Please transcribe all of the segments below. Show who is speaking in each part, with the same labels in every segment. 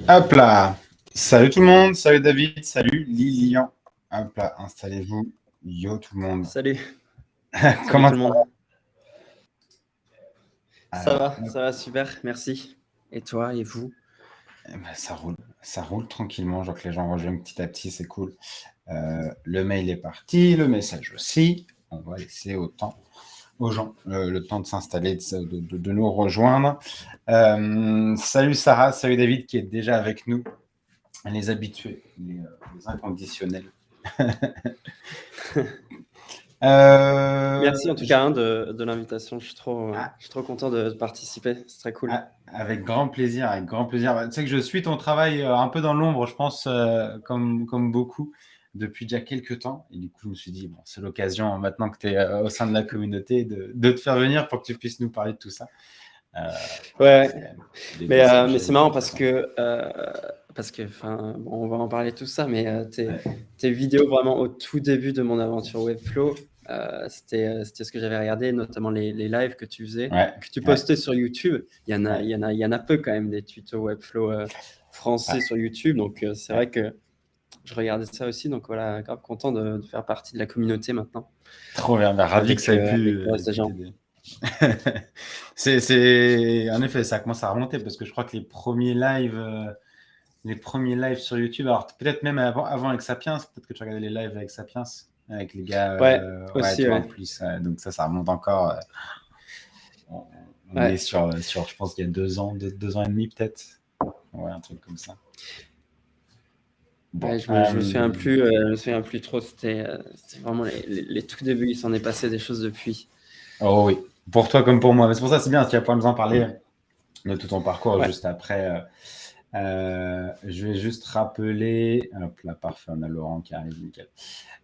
Speaker 1: Hop là! Salut tout le monde, salut David, salut Lilian. Hop là, installez-vous. Yo tout le monde.
Speaker 2: Salut, salut
Speaker 1: Comment
Speaker 2: tout le
Speaker 1: ça
Speaker 2: monde.
Speaker 1: va? Alors,
Speaker 2: Ça va super, merci. Et toi et vous?
Speaker 1: ça roule tranquillement. Je vois que les gens rejoignent petit à petit, c'est cool. Le mail est parti, le message aussi. On va laisser aux gens le temps de s'installer, de nous rejoindre. Salut Sarah, salut David qui est déjà avec nous. Les habitués, les inconditionnels.
Speaker 2: Merci en tout cas de l'invitation. Je suis trop content de participer. C'est très cool.
Speaker 1: Avec grand plaisir, avec grand plaisir. Tu sais que je suis ton travail un peu dans l'ombre, je pense, comme beaucoup, depuis déjà quelques temps. Et du coup, je me suis dit, bon, c'est l'occasion, maintenant que tu es au sein de la communauté, de te faire venir pour que tu puisses nous parler de tout ça.
Speaker 2: Ouais, mais
Speaker 1: sujets
Speaker 2: c'est marrant
Speaker 1: hyper
Speaker 2: parce que, on va en parler tout ça, mais
Speaker 1: Ouais.
Speaker 2: tes vidéos vraiment au tout début de mon aventure Webflow, c'était ce que j'avais regardé, notamment les lives que tu faisais,
Speaker 1: Ouais,
Speaker 2: que tu
Speaker 1: ouais,
Speaker 2: postais sur YouTube. Il y en a peu quand même des tutos Webflow français
Speaker 1: ouais,
Speaker 2: sur YouTube, donc c'est
Speaker 1: ouais.
Speaker 2: vrai que je regardais ça aussi, donc voilà, grave content de faire partie de la communauté maintenant,
Speaker 1: Trop bien, bah, ravi que ça ait
Speaker 2: avec le reste des
Speaker 1: pu
Speaker 2: gens.
Speaker 1: t'aider. En effet, ça commence à remonter parce que je crois que les premiers lives sur YouTube, alors peut-être même avant avec Sapiens, peut-être que tu regardais les lives avec Sapiens, avec les gars,
Speaker 2: Ouais,
Speaker 1: ouais,
Speaker 2: aussi,
Speaker 1: tu vois, en
Speaker 2: ouais.
Speaker 1: plus, donc ça remonte encore. On, on est
Speaker 2: Ouais.
Speaker 1: sur, je pense qu'il y a 2 ans, 2 ans et demi peut-être. Ouais, un truc comme ça.
Speaker 2: Ouais,
Speaker 1: Bon.
Speaker 2: je me souviens plus trop. C'était vraiment les tout débuts. Il s'en est passé des choses depuis.
Speaker 1: Oh oui, pour toi comme pour moi. Mais c'est pour ça, c'est bien, tu vas pouvoir nous en parler de tout ton parcours
Speaker 2: Ouais.
Speaker 1: juste après. Je vais juste rappeler. Hop là, parfait, on a Laurent qui arrive, nickel.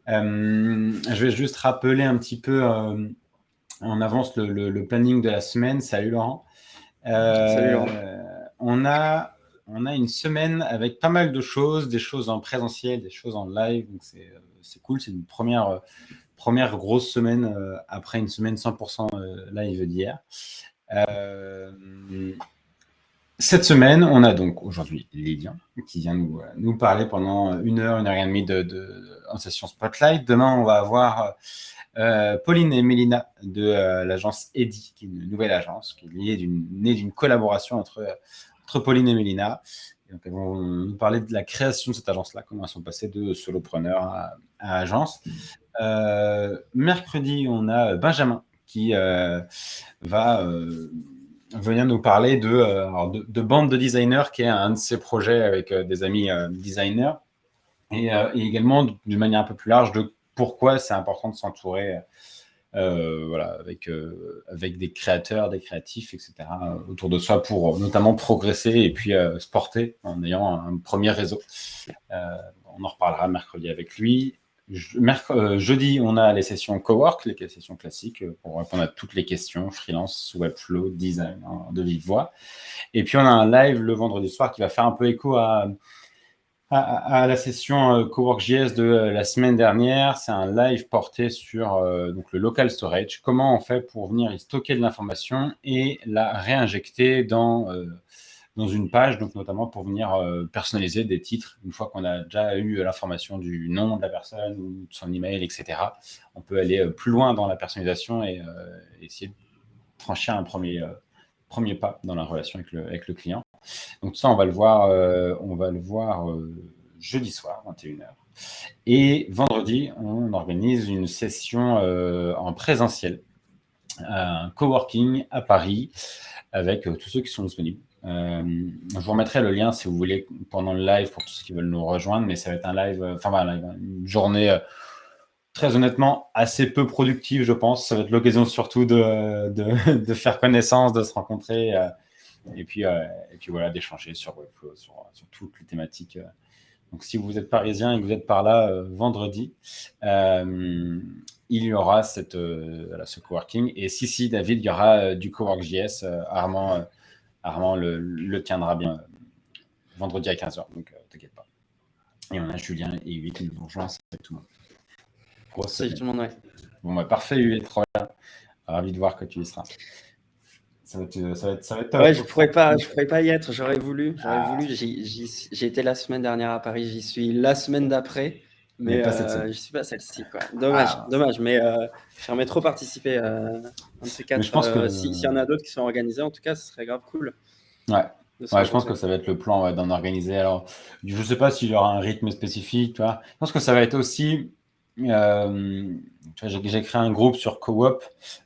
Speaker 1: Je vais juste rappeler un petit peu en avance le planning de la semaine. Salut Laurent.
Speaker 2: Salut Laurent.
Speaker 1: On a une semaine avec pas mal de choses, des choses en présentiel, des choses en live. Donc c'est cool. C'est une première grosse semaine après une semaine 100% live d'hier. Cette semaine, on a donc aujourd'hui Lilian qui vient nous parler pendant 1 heure et demie en session Spotlight. Demain, on va avoir Pauline et Mélina de l'agence Eddy, qui est une nouvelle agence qui est née d'une collaboration entre Pauline et Mélina. Et donc, elles vont nous parler de la création de cette agence-là, comment elles sont passées de solopreneur à agence. Mercredi, on a Benjamin qui va venir nous parler de bande de designers, qui est un de ses projets avec des amis designers, et également d'une manière un peu plus large de pourquoi c'est important de s'entourer voilà, avec des créateurs, des créatifs, etc. autour de soi pour notamment progresser et puis se porter en ayant un premier réseau. On en reparlera mercredi avec lui. Jeudi, on a les sessions cowork, les sessions classiques pour répondre à toutes les questions, freelance, webflow, design, de vive voix. Et puis on a un live le vendredi soir qui va faire un peu écho à la session Cowork.js de la semaine dernière. C'est un live porté sur donc le local storage. Comment on fait pour venir y stocker de l'information et la réinjecter dans une page, donc notamment pour venir personnaliser des titres. Une fois qu'on a déjà eu l'information du nom de la personne ou de son email, etc., on peut aller plus loin dans la personnalisation et essayer de franchir un premier pas dans la relation avec le client. Donc ça, on va le voir jeudi soir, 21h. Et vendredi, on organise une session en présentiel, un coworking à Paris, avec tous ceux qui sont disponibles. Je vous remettrai le lien si vous voulez pendant le live pour tous ceux qui veulent nous rejoindre, mais ça va être un live, une journée très honnêtement assez peu productive, je pense. Ça va être l'occasion surtout de faire connaissance, de se rencontrer et puis voilà, d'échanger sur Webflow, sur toutes les thématiques. Donc si vous êtes parisien et que vous êtes par là vendredi, il y aura ce coworking. Et si, David, il y aura du Cowork.js. Armand le tiendra bien vendredi à 15h, donc t'inquiète pas. Et on a Julien et Hugues qui nous rejoignent, salut tout le monde.
Speaker 2: Salut tout le monde, ouais.
Speaker 1: Bon, parfait, Hugues, trop bien. Ravi de voir que tu y seras. Ça va être
Speaker 2: Ouais,
Speaker 1: top.
Speaker 2: je pourrais pas y être. J'aurais voulu. J'ai été la semaine dernière à Paris. J'y suis la semaine d'après,
Speaker 1: Mais
Speaker 2: mais
Speaker 1: pas cette semaine.
Speaker 2: je suis pas celle-ci, quoi. Dommage,
Speaker 1: Ah,
Speaker 2: dommage. Mais j'aimerais trop participer à un de ces
Speaker 1: mais je
Speaker 2: quatre.
Speaker 1: pense que
Speaker 2: S'il y en a d'autres qui sont organisés, en tout cas, ce serait grave cool
Speaker 1: ouais.
Speaker 2: de se
Speaker 1: Ouais, je pense que
Speaker 2: rencontrer.
Speaker 1: ça va être le plan ouais, d'en organiser. Alors, je sais pas s'il y aura un rythme spécifique, tu vois. Je pense que ça va être aussi. Tu vois, j'ai créé un groupe sur Coop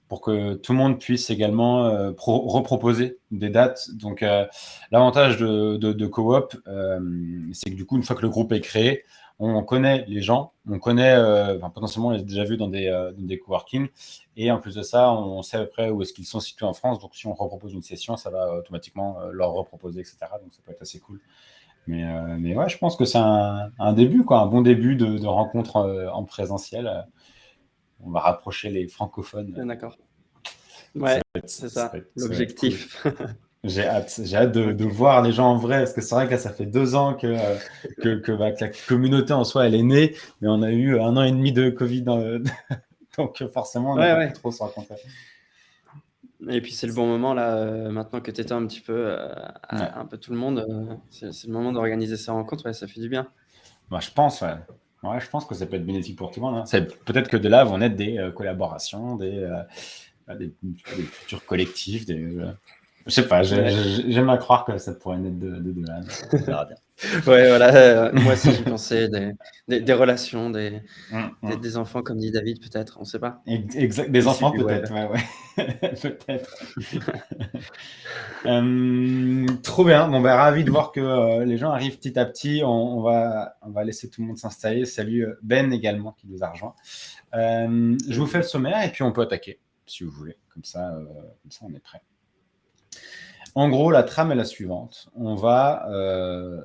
Speaker 1: pour que tout le monde puisse également reproposer des dates. Donc, l'avantage de Coop, c'est que du coup, une fois que le groupe est créé, on connaît les gens, on connaît, enfin, potentiellement, on les a déjà vus dans des coworking. Et en plus de ça, on sait à peu près où est-ce qu'ils sont situés en France. Donc, si on repropose une session, ça va automatiquement leur reproposer, etc. Donc, ça peut être assez cool. Mais ouais, je pense que c'est un début, quoi, un bon début de rencontre en présentiel. On va rapprocher les francophones.
Speaker 2: Bien d'accord.
Speaker 1: Ça
Speaker 2: Ouais,
Speaker 1: va être,
Speaker 2: c'est
Speaker 1: ça va
Speaker 2: ça,
Speaker 1: être, ça va être cool.
Speaker 2: l'objectif.
Speaker 1: J'ai hâte de
Speaker 2: Ok.
Speaker 1: voir les gens en vrai, parce que c'est vrai que là, ça fait 2 ans bah, que la communauté en soi, elle est née, mais on a eu 1 an et demi de Covid, donc forcément, on n'a
Speaker 2: Ouais,
Speaker 1: pas pu
Speaker 2: ouais.
Speaker 1: trop se rencontrer.
Speaker 2: Et puis c'est le bon moment là, maintenant que tu éteins un petit peu
Speaker 1: Ouais.
Speaker 2: un peu tout le monde, c'est le moment d'organiser ces rencontres, ouais, ça fait du bien.
Speaker 1: Bah, je pense, ouais. Ouais, je pense que ça peut être bénéfique pour tout le monde, hein. Peut-être que de là vont naître des collaborations, des futurs collectifs. Je sais pas,
Speaker 2: Ouais.
Speaker 1: j'aime à croire que ça pourrait naître de là, mais on verra bien.
Speaker 2: Ouais, voilà, moi aussi j'y pensais, des relations,
Speaker 1: Hum, hum.
Speaker 2: des enfants comme dit David peut-être, on sait pas,
Speaker 1: Exact, des
Speaker 2: issus
Speaker 1: enfants
Speaker 2: du web.
Speaker 1: peut-être, ouais, ouais. Peut-être. Trop bien. Bon, ben, ravi de voir que les gens arrivent petit à petit. On va laisser tout le monde s'installer. Salut Ben également qui nous a rejoint. Je vous fais le
Speaker 2: Salut.
Speaker 1: sommaire et puis on peut attaquer si vous voulez. Comme ça on est prêt. En gros, la trame est la suivante. On va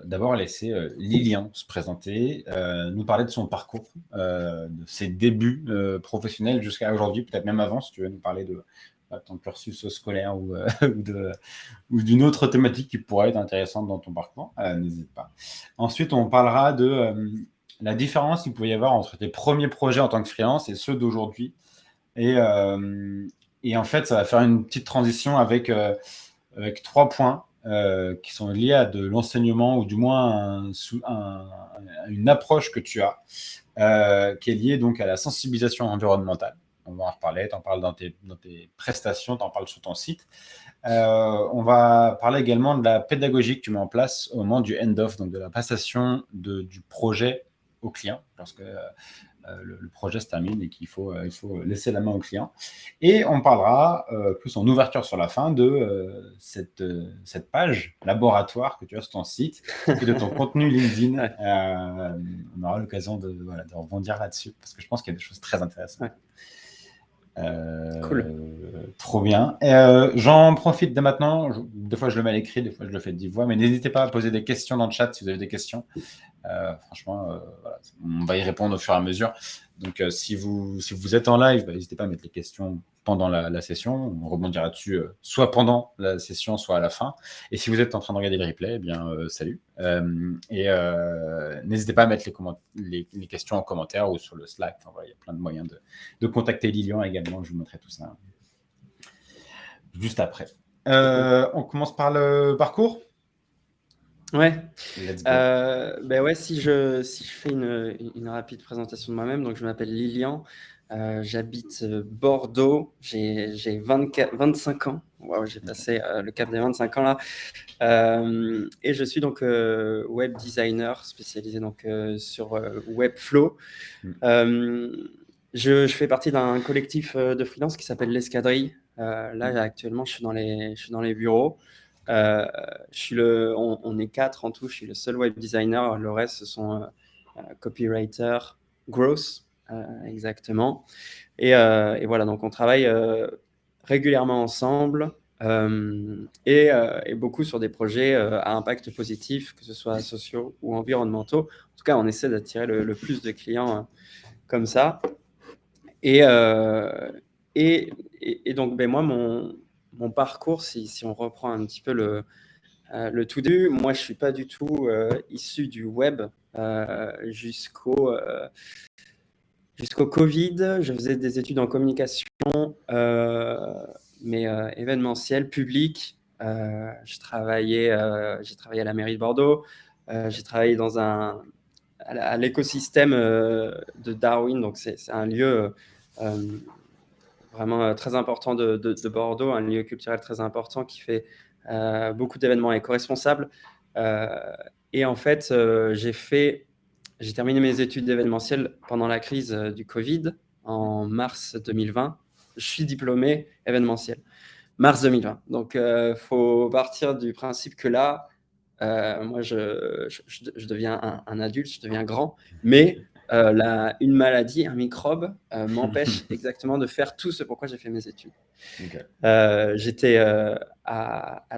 Speaker 1: d'abord laisser Lilian se présenter, nous parler de son parcours, de ses débuts professionnels jusqu'à aujourd'hui, peut-être même avant, si tu veux nous parler de ton cursus scolaire ou d'une autre thématique qui pourrait être intéressante dans ton parcours, n'hésite pas. Ensuite, on parlera de la différence qu'il pouvait y avoir entre tes premiers projets en tant que freelance et ceux d'aujourd'hui. Et, euh, et en fait, ça va faire une petite transition avec 3 points qui sont liés à de l'enseignement ou du moins une approche que tu as qui est liée donc à la sensibilisation environnementale. On va en reparler, tu en parles dans tes prestations, tu en parles sur ton site. On va parler également de la pédagogie que tu mets en place au moment du end-off, donc de la passation du projet au client, lorsque le projet se termine et il faut laisser la main au client. Et on parlera plus en ouverture sur la fin de cette page laboratoire que tu as sur ton site et de ton contenu LinkedIn.
Speaker 2: Ouais,
Speaker 1: On aura l'occasion voilà, de rebondir là-dessus parce que je pense qu'il y a des choses très intéressantes.
Speaker 2: ouais, cool.
Speaker 1: Trop bien. J'en profite dès maintenant. Des fois, je le mets à l'écrit, des fois, je le fais de vive voix, mais n'hésitez pas à poser des questions dans le chat si vous avez des questions. Franchement, voilà, on va y répondre au fur et à mesure. Donc, si vous êtes en live, bah, n'hésitez pas à mettre les questions pendant la session. On rebondira dessus soit pendant la session, soit à la fin. Et si vous êtes en train de regarder le replay, eh bien, salut. N'hésitez pas à mettre les questions en commentaire ou sur le Slack. Enfin, voilà, il y a plein de moyens de contacter Lilian également. Je vous montrerai tout ça juste après.
Speaker 2: Trop cool.
Speaker 1: On commence par le parcours.
Speaker 2: Ouais,
Speaker 1: Let's go.
Speaker 2: ben ouais, si je fais une rapide présentation de moi-même, donc je m'appelle Lilian, j'habite Bordeaux, j'ai 25 ans, wow, j'ai passé le cap des 25 ans là, et je suis donc web designer spécialisé donc sur Webflow.
Speaker 1: Mm.
Speaker 2: Je fais partie d'un collectif de freelance qui s'appelle l'Escadrille. Là, actuellement, je suis dans les bureaux. Euh, on est 4 en tout. Je suis le seul web designer. Le reste, ce sont copywriter, growth, exactement. Et voilà, donc on travaille régulièrement ensemble et beaucoup sur des projets à impact positif, que ce soit sociaux ou environnementaux. En tout cas, on essaie d'attirer le plus de clients comme ça. Et, euh, et donc, ben moi, mon parcours, si on reprend un petit peu le tout début, moi, je ne suis pas du tout issu du web jusqu'au Covid. Je faisais des études en communication. mais événementiel, public. J'ai travaillé à la mairie de Bordeaux. J'ai travaillé à l'écosystème de Darwin. Donc, c'est un lieu vraiment très important de Bordeaux, un lieu culturel très important qui fait beaucoup d'événements éco-responsables. Et en fait, j'ai terminé mes études d'événementiel pendant la crise du Covid en mars 2020. Je suis diplômé événementiel. Mars 2020. Donc, il faut partir du principe que là, moi, je deviens un adulte, je deviens grand, mais une maladie, un microbe, m'empêche exactement de faire tout ce pourquoi j'ai fait mes études.
Speaker 1: Ok.
Speaker 2: J'étais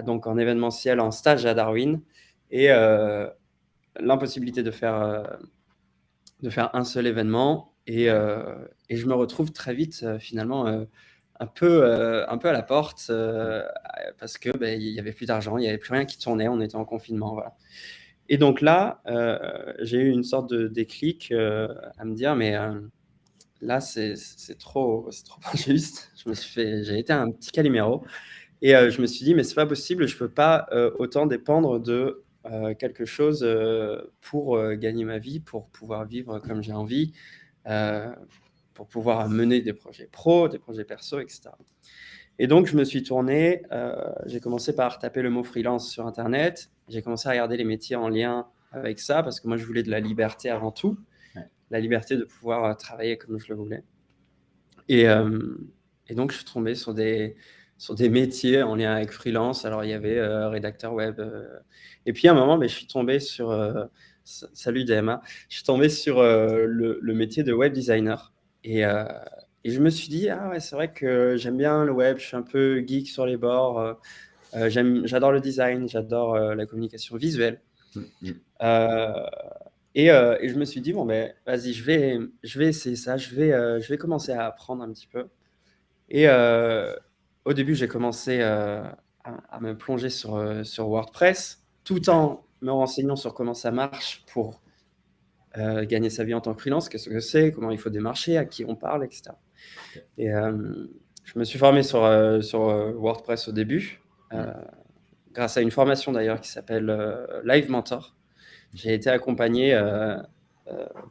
Speaker 2: donc en événementiel en stage à Darwin et l'impossibilité de faire un seul événement et je me retrouve très vite finalement un peu à la porte parce que il y avait plus d'argent, il y avait plus rien qui tournait, on était en confinement, voilà. Et donc là, j'ai eu une sorte de déclic à me dire mais là c'est trop injuste. J'ai été un petit Calimero et je me suis dit mais c'est pas possible, je peux pas autant dépendre de quelque chose pour gagner ma vie, pour pouvoir vivre comme j'ai envie, pour pouvoir mener des projets pro, des projets perso, etc. Et donc, je me suis tourné, j'ai commencé par taper le mot freelance sur Internet. J'ai commencé à regarder les métiers en lien avec ça, parce que moi, je voulais de la liberté avant tout, la liberté de pouvoir travailler comme je le voulais. Et donc, je suis tombé sur des métiers en lien avec freelance. Alors, il y avait rédacteur web. Et puis, à un moment, je suis tombé sur... salut DMA. Je suis tombé sur le métier de web designer. Et je me suis dit, ah ouais, c'est vrai que j'aime bien le web, je suis un peu geek sur les bords. J'adore le design, j'adore la communication visuelle. Et je me suis dit, bon, vas-y, je vais essayer ça, je vais commencer à apprendre un petit peu. Et au début, j'ai commencé à me plonger sur WordPress, tout en me renseignant sur comment ça marche pour gagner sa vie en tant que freelance, qu'est-ce que c'est, comment il faut démarcher, à qui on parle, etc. Et je me suis formé sur WordPress au début, grâce à une formation d'ailleurs qui s'appelle Live Mentor. J'ai été accompagné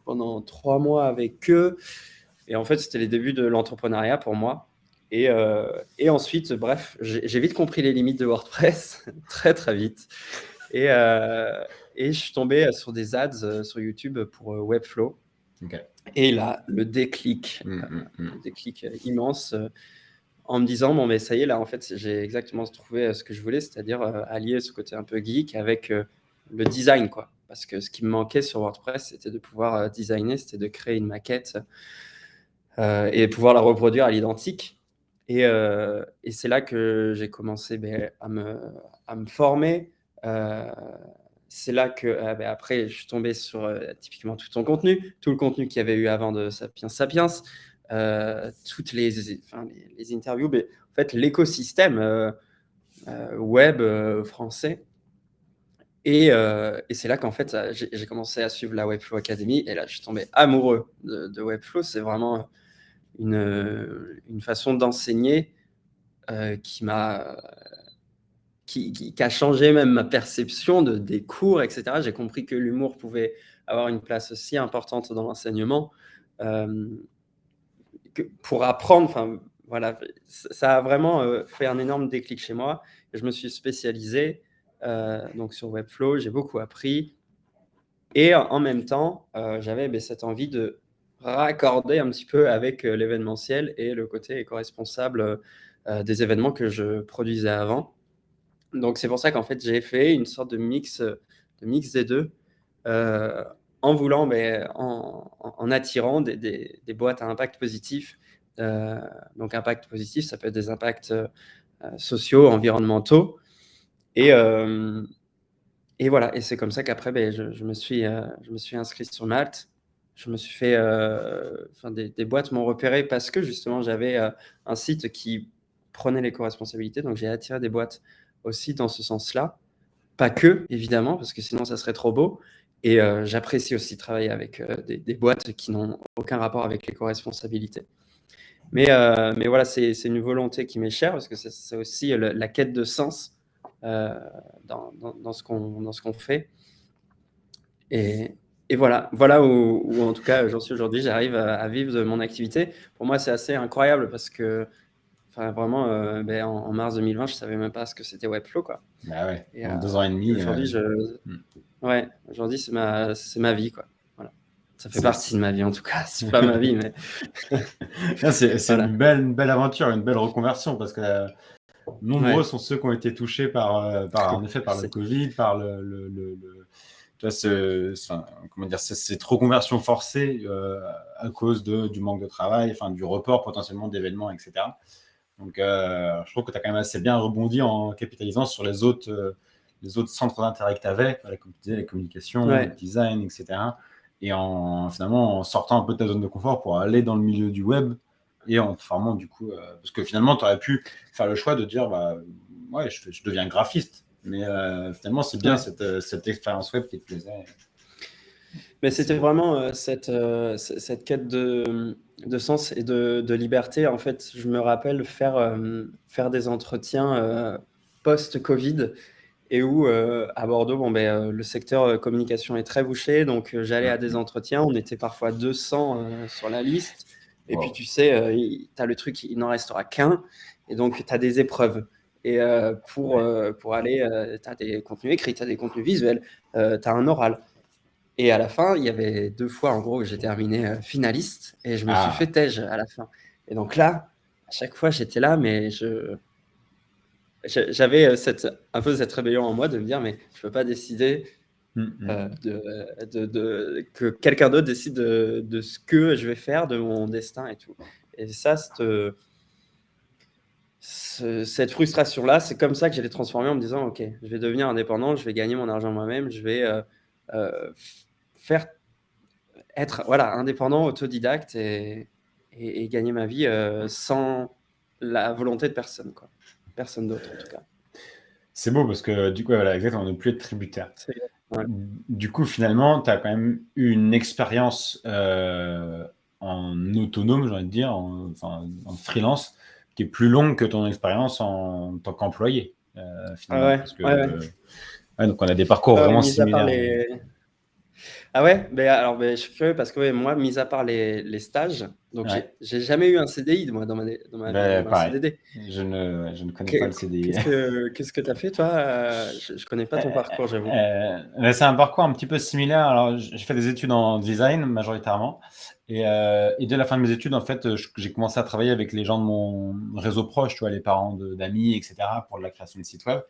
Speaker 2: pendant 3 mois avec eux. Et en fait, c'était les débuts de l'entrepreneuriat pour moi. Et ensuite, bref, j'ai vite compris les limites de WordPress, très très vite. Et je suis tombé sur des ads sur YouTube pour Webflow.
Speaker 1: Okay.
Speaker 2: Et là, le déclic immense en me disant, bon, mais ça y est, là, en fait, j'ai exactement trouvé ce que je voulais, c'est-à-dire allier ce côté un peu geek avec le design, quoi. Parce que ce qui me manquait sur WordPress, c'était de pouvoir designer, c'était de créer une maquette et pouvoir la reproduire à l'identique. Et c'est là que j'ai commencé à me former. C'est là que après, je suis tombé sur typiquement tout ton contenu, tout le contenu qu'il y avait eu avant de Sapiens Sapiens, toutes les interviews, mais en fait, l'écosystème web français. Et c'est là qu'en fait, j'ai commencé à suivre la Webflow Academy. Et là, je suis tombé amoureux de Webflow. C'est vraiment une façon d'enseigner qui a changé même ma perception des cours, etc. J'ai compris que l'humour pouvait avoir une place aussi importante dans l'enseignement. Pour apprendre, enfin voilà, ça a vraiment fait un énorme déclic chez moi. Et je me suis spécialisé donc sur Webflow, j'ai beaucoup appris. Et en même temps, j'avais cette envie de raccorder un petit peu avec l'événementiel et le côté éco-responsable des événements que je produisais avant. Donc c'est pour ça qu'en fait, j'ai fait une sorte de mix des deux, en voulant, en attirant des boîtes à impact positif. Donc impact positif, ça peut être des impacts sociaux, environnementaux. Et voilà, et c'est comme ça qu'après, je me suis inscrit sur Malte. Je me suis fait, des boîtes m'ont repéré parce que justement j'avais un site qui prenait l'éco-responsabilité. Donc j'ai attiré des boîtes aussi dans ce sens-là. Pas que, évidemment, parce que sinon ça serait trop beau. Et j'apprécie aussi travailler avec des boîtes qui n'ont aucun rapport avec l'éco-responsabilité. Mais voilà, c'est une volonté qui m'est chère parce que c'est aussi la quête de sens dans ce qu'on fait. Et, et voilà où en tout cas j'en suis aujourd'hui. J'arrive à vivre de mon activité. Pour moi, c'est assez incroyable parce que enfin, vraiment, en mars 2020, je savais même pas ce que c'était Webflow, quoi.
Speaker 1: Bah ouais,
Speaker 2: Et,
Speaker 1: en 2 ans et demi.
Speaker 2: aujourd'hui,
Speaker 1: Hmm.
Speaker 2: ouais, aujourd'hui, c'est ma vie, quoi. Voilà. Ça fait
Speaker 1: c'est,
Speaker 2: partie de ma vie, en tout cas. C'est pas ma vie, mais
Speaker 1: c'est
Speaker 2: voilà.
Speaker 1: une belle aventure, une belle reconversion parce que nombreux
Speaker 2: Ouais,
Speaker 1: sont ceux qui ont été touchés en effet, par le
Speaker 2: merci.
Speaker 1: Covid, par tu vois, enfin, comment dire, cette reconversion forcée à cause du manque de travail, enfin, du report potentiellement d'événements, etc. Donc, je trouve que tu as quand même assez bien rebondi en capitalisant sur les autres centres d'intérêt que tu avais, comme tu disais, les communications, le
Speaker 2: Ouais.
Speaker 1: design, etc. Et finalement, en sortant un peu de ta zone de confort pour aller dans le milieu du web et en te formant du coup, parce que finalement, tu aurais pu faire le choix de dire, bah, ouais, je deviens graphiste. Mais finalement, c'est bien
Speaker 2: Ouais.
Speaker 1: cette expérience web qui te plaisait.
Speaker 2: Mais
Speaker 1: C'est
Speaker 2: c'était
Speaker 1: beau.
Speaker 2: vraiment cette quête de sens et de liberté. En fait, je me rappelle faire des entretiens post-Covid et où à Bordeaux, le secteur communication est très bouché. Donc, j'allais à des
Speaker 1: Mm.
Speaker 2: entretiens. On était parfois 200 sur la liste. Et puis,
Speaker 1: Wow.
Speaker 2: tu sais, tu as le truc, il n'en restera qu'un. Et donc, tu as des épreuves. Et
Speaker 1: Ouais.
Speaker 2: pour aller, tu as des contenus écrits, tu as des contenus visuels, tu as un oral. Et à la fin, il y avait 2 fois, en gros, que j'ai terminé finaliste et je me suis fait
Speaker 1: Ah,
Speaker 2: tège à la fin. Et donc là, à chaque fois, j'étais là, mais j'avais un peu cette rébellion en moi de me dire, mais je peux pas décider
Speaker 1: mm.
Speaker 2: que quelqu'un d'autre décide de ce que je vais faire, de mon destin et tout. Et ça, cette frustration-là, c'est comme ça que j'ai les transformer en me disant, OK, je vais devenir indépendant, je vais gagner mon argent moi-même, je vais faire être voilà, indépendant, autodidacte et gagner ma vie sans la volonté de personne, quoi. Personne d'autre, en tout cas.
Speaker 1: C'est beau parce que du coup, voilà, exactement, on ne plus être tributaire.
Speaker 2: C'est ouais.
Speaker 1: Du coup, finalement, tu as quand même eu une expérience en autonome, j'ai envie de dire, enfin, en freelance, qui est plus longue que ton expérience en tant qu'employé,
Speaker 2: Ah
Speaker 1: finalement.
Speaker 2: ouais,
Speaker 1: Parce que,
Speaker 2: ouais, ouais.
Speaker 1: ouais, donc, on a des parcours
Speaker 2: Ouais,
Speaker 1: vraiment
Speaker 2: mis à part
Speaker 1: similaires.
Speaker 2: les ah ouais? Alors, je suis curieux parce que, ouais, moi, mis à part les stages, donc
Speaker 1: Ouais,
Speaker 2: j'ai jamais eu un CDI, moi, dans ma vie,
Speaker 1: ben,
Speaker 2: ou un
Speaker 1: pareil.
Speaker 2: CDD.
Speaker 1: Je ne connais pas
Speaker 2: Qu'est
Speaker 1: le CDI.
Speaker 2: qu'est-ce que tu as fait, toi? Je connais pas ton parcours, j'avoue.
Speaker 1: Ouais, c'est un parcours un petit peu similaire. Alors, j'ai fait des études en design majoritairement. Et dès la fin de mes études, en fait, j'ai commencé à travailler avec les gens de mon réseau proche, tu vois, les parents d'amis, etc., pour la création de sites web.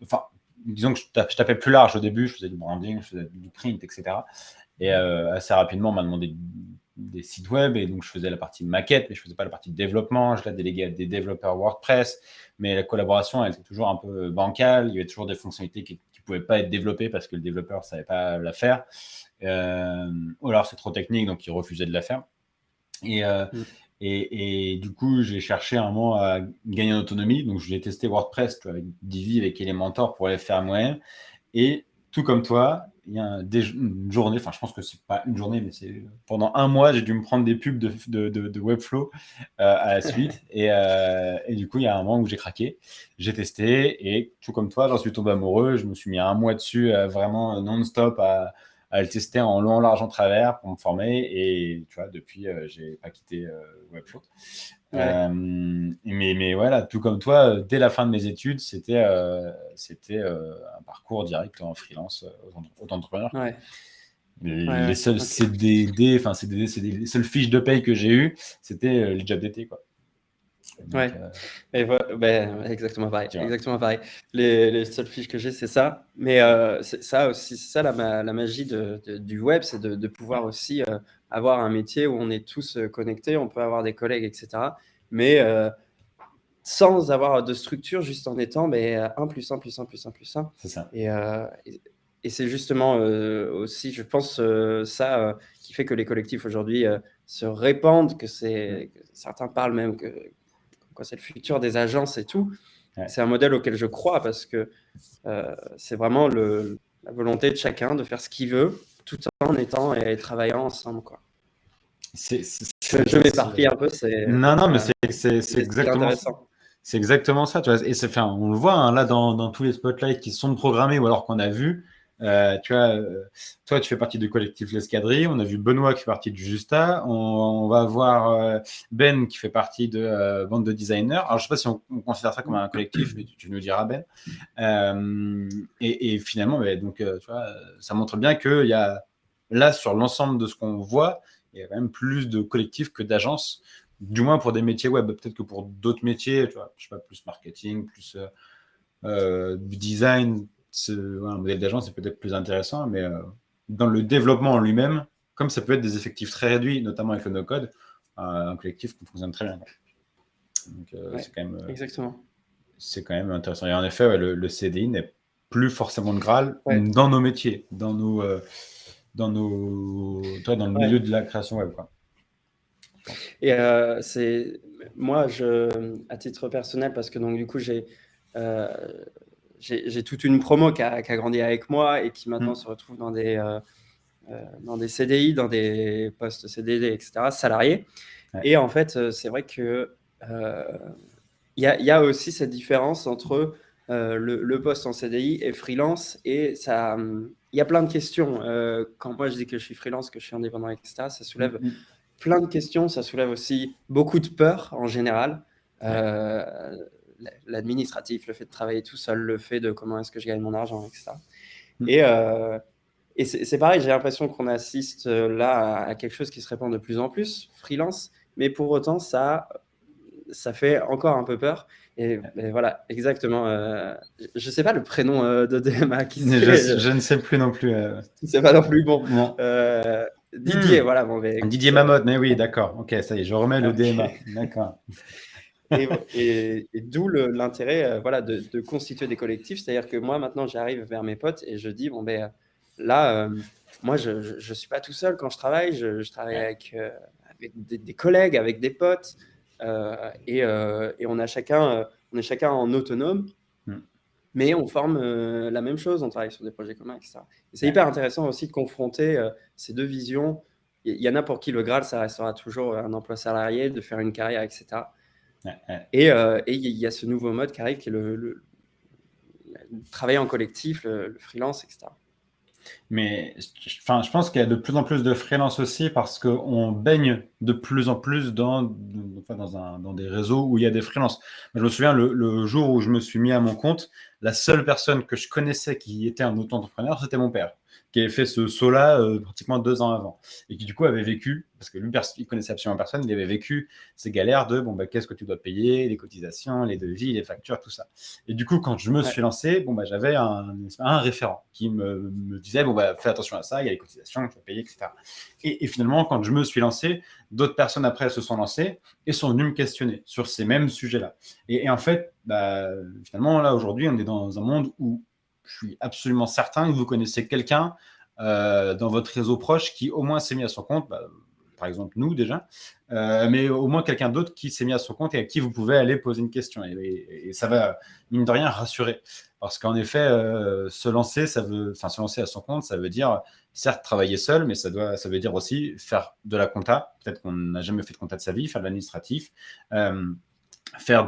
Speaker 1: Enfin, disons que je tapais plus large au début, je faisais du branding, je faisais du print, etc. Et assez rapidement, on m'a demandé des sites web, et donc je faisais la partie maquette, mais je faisais pas la partie développement. Je la déléguais à des développeurs WordPress, mais la collaboration, elle était toujours un peu bancale. Il y avait toujours des fonctionnalités qui pouvaient pas être développées parce que le développeur savait pas la faire. Ou alors c'est trop technique, donc il refusait de la faire. Et, euh,
Speaker 2: Mmh.
Speaker 1: et du coup, j'ai cherché un moment à gagner en autonomie. Donc, je l'ai testé WordPress, tu vois, avec Divi, avec Elementor pour les faire moi-même. Et tout comme toi, il y a une journée, enfin, je pense que c'est pas une journée, mais c'est pendant un mois, j'ai dû me prendre des pubs de Webflow à la suite. Et du coup, il y a un moment où j'ai craqué. J'ai testé et tout comme toi, j'en suis tombé amoureux. Je me suis mis un mois dessus, vraiment non-stop à le tester en long, en large, en travers pour me former. Et tu vois, depuis, j'ai pas quitté Webflow.
Speaker 2: Ouais.
Speaker 1: Mais voilà, tout comme toi, dès la fin de mes études, c'était un parcours direct en freelance auto-entrepreneur.
Speaker 2: Ouais. Ouais,
Speaker 1: Les
Speaker 2: ouais.
Speaker 1: seuls
Speaker 2: OK.
Speaker 1: CDD, enfin CDD, les seules fiches de paye que j'ai eues, c'était les jobs d'été, quoi. Donc,
Speaker 2: Ouais. Et exactement pareil,
Speaker 1: tu vois.
Speaker 2: exactement pareil. Les seules fiches que j'ai, c'est ça. Mais c'est ça aussi, c'est ça la magie du web, c'est de pouvoir aussi avoir un métier où on est tous connectés, on peut avoir des collègues, etc. Mais sans avoir de structure, juste en étant 1 plus 1 plus 1 plus 1 plus 1.
Speaker 1: C'est ça.
Speaker 2: Et c'est justement aussi, je pense, ça qui fait que les collectifs aujourd'hui se répandent, que certains parlent même que quoi, c'est le futur des agences et tout.
Speaker 1: Ouais.
Speaker 2: C'est un modèle auquel je crois parce que c'est vraiment la volonté de chacun de faire ce qu'il veut tout en étant et travaillant ensemble, quoi. Je m'éparpille un peu,
Speaker 1: Non, non, mais c'est
Speaker 2: c'est
Speaker 1: exactement ça.
Speaker 2: intéressant.
Speaker 1: C'est exactement ça, tu vois. Et enfin, on le voit hein, là dans tous les spotlights qui sont programmés ou alors qu'on a vu. Tu vois, toi, tu fais partie du collectif L'Escadrille. On a vu Benoît qui fait partie du Justa. On va voir Ben qui fait partie de Bande de Designers. Alors, je sais pas si on considère ça comme un collectif, mais tu nous diras, Ben. Et finalement, donc, tu vois, ça montre bien qu'il y a là, sur l'ensemble de ce qu'on voit, il y a quand même plus de collectifs que d'agences, du moins pour des métiers web. Peut-être que pour d'autres métiers, tu vois, je sais pas, plus marketing, plus du design, un modèle d'agence est peut-être plus intéressant, mais dans le développement en lui-même, comme ça peut être des effectifs très réduits, notamment avec le no-code, un collectif qui fonctionne très bien. Donc,
Speaker 2: Ouais, exactement.
Speaker 1: c'est quand même intéressant. Et en effet, ouais, le CDI n'est plus forcément le Graal
Speaker 2: Ouais,
Speaker 1: dans nos métiers, dans toi, dans le
Speaker 2: ouais.
Speaker 1: milieu de la création web, quoi.
Speaker 2: Et moi, à titre personnel, parce que donc du coup, euh, j'ai toute une promo qui a grandi avec moi et qui maintenant se retrouve dans des CDI, dans des postes CDD, etc., salariés.
Speaker 1: Ouais.
Speaker 2: Et en fait, c'est vrai que il y a aussi cette différence entre le poste en CDI et freelance. Et ça, il y a plein de questions. Quand moi je dis que je suis freelance, que je suis indépendant, etc., ça soulève plein de questions. Ça soulève aussi beaucoup de peur en général.
Speaker 1: Ouais.
Speaker 2: L'administratif, le fait de travailler tout seul, le fait de comment est-ce que je gagne mon argent, etc.
Speaker 1: Mm.
Speaker 2: Et c'est pareil, j'ai l'impression qu'on assiste là à quelque chose qui se répand de plus en plus, freelance, mais pour autant, ça fait encore un peu peur. Et voilà, exactement. Je ne sais pas le prénom de DMA, qui c'est.
Speaker 1: Je ne sais plus non plus.
Speaker 2: Je ne sais pas non plus. Bon,
Speaker 1: Non.
Speaker 2: Didier, voilà. Bon, mais
Speaker 1: Didier
Speaker 2: écoute,
Speaker 1: Mamotte, mais oui, d'accord. Ok, ça y est, je remets le
Speaker 2: ok.
Speaker 1: DMA. D'accord.
Speaker 2: Et d'où l'intérêt voilà, de constituer des collectifs. C'est-à-dire que moi, maintenant, j'arrive vers mes potes et je dis, bon, ben là, moi, je ne suis pas tout seul quand je travaille. Je travaille
Speaker 1: Ouais.
Speaker 2: avec des collègues, avec des potes. Et on est chacun en autonome,
Speaker 1: Mm.
Speaker 2: mais on forme la même chose. On travaille sur des projets communs, etc. Et c'est
Speaker 1: Ouais.
Speaker 2: hyper intéressant aussi de confronter ces deux visions. Il y en a pour qui le Graal, ça restera toujours un emploi salarié, de faire une carrière, etc.
Speaker 1: Ouais.
Speaker 2: Et il y a ce nouveau mode qui arrive, qui est le travail en collectif, le freelance, etc.
Speaker 1: Mais enfin, je pense qu'il y a de plus en plus de freelance aussi parce qu'on baigne de plus en plus dans des réseaux où il y a des freelances. Je me souviens, le jour où je me suis mis à mon compte, la seule personne que je connaissais qui était un auto-entrepreneur, c'était mon père, qui avait fait ce saut-là pratiquement 2 ans avant. Et qui du coup avait vécu, parce que lui, il connaissait absolument personne, il avait vécu ces galères de, bon, bah, qu'est-ce que tu dois payer, les cotisations, les devis, les factures, tout ça. Et du coup, quand je me suis lancé, bon, bah, j'avais un référent qui me disait, bon, bah, fais attention à ça, il y a les cotisations, tu vas payer, etc. Et finalement, quand je me suis lancé, d'autres personnes après se sont lancées et sont venues me questionner sur ces mêmes sujets-là. Et en fait, bah, finalement, là, aujourd'hui, on est dans un monde où je suis absolument certain que vous connaissez quelqu'un dans votre réseau proche qui au moins s'est mis à son compte, bah, par exemple nous déjà, mais au moins quelqu'un d'autre qui s'est mis à son compte et à qui vous pouvez aller poser une question. Et ça va, mine de rien, rassurer. Parce qu'en effet, se lancer à son compte, ça veut dire, certes, travailler seul, mais ça veut dire aussi faire de la compta. Peut-être qu'on n'a jamais fait de compta de sa vie, faire de l'administratif, faire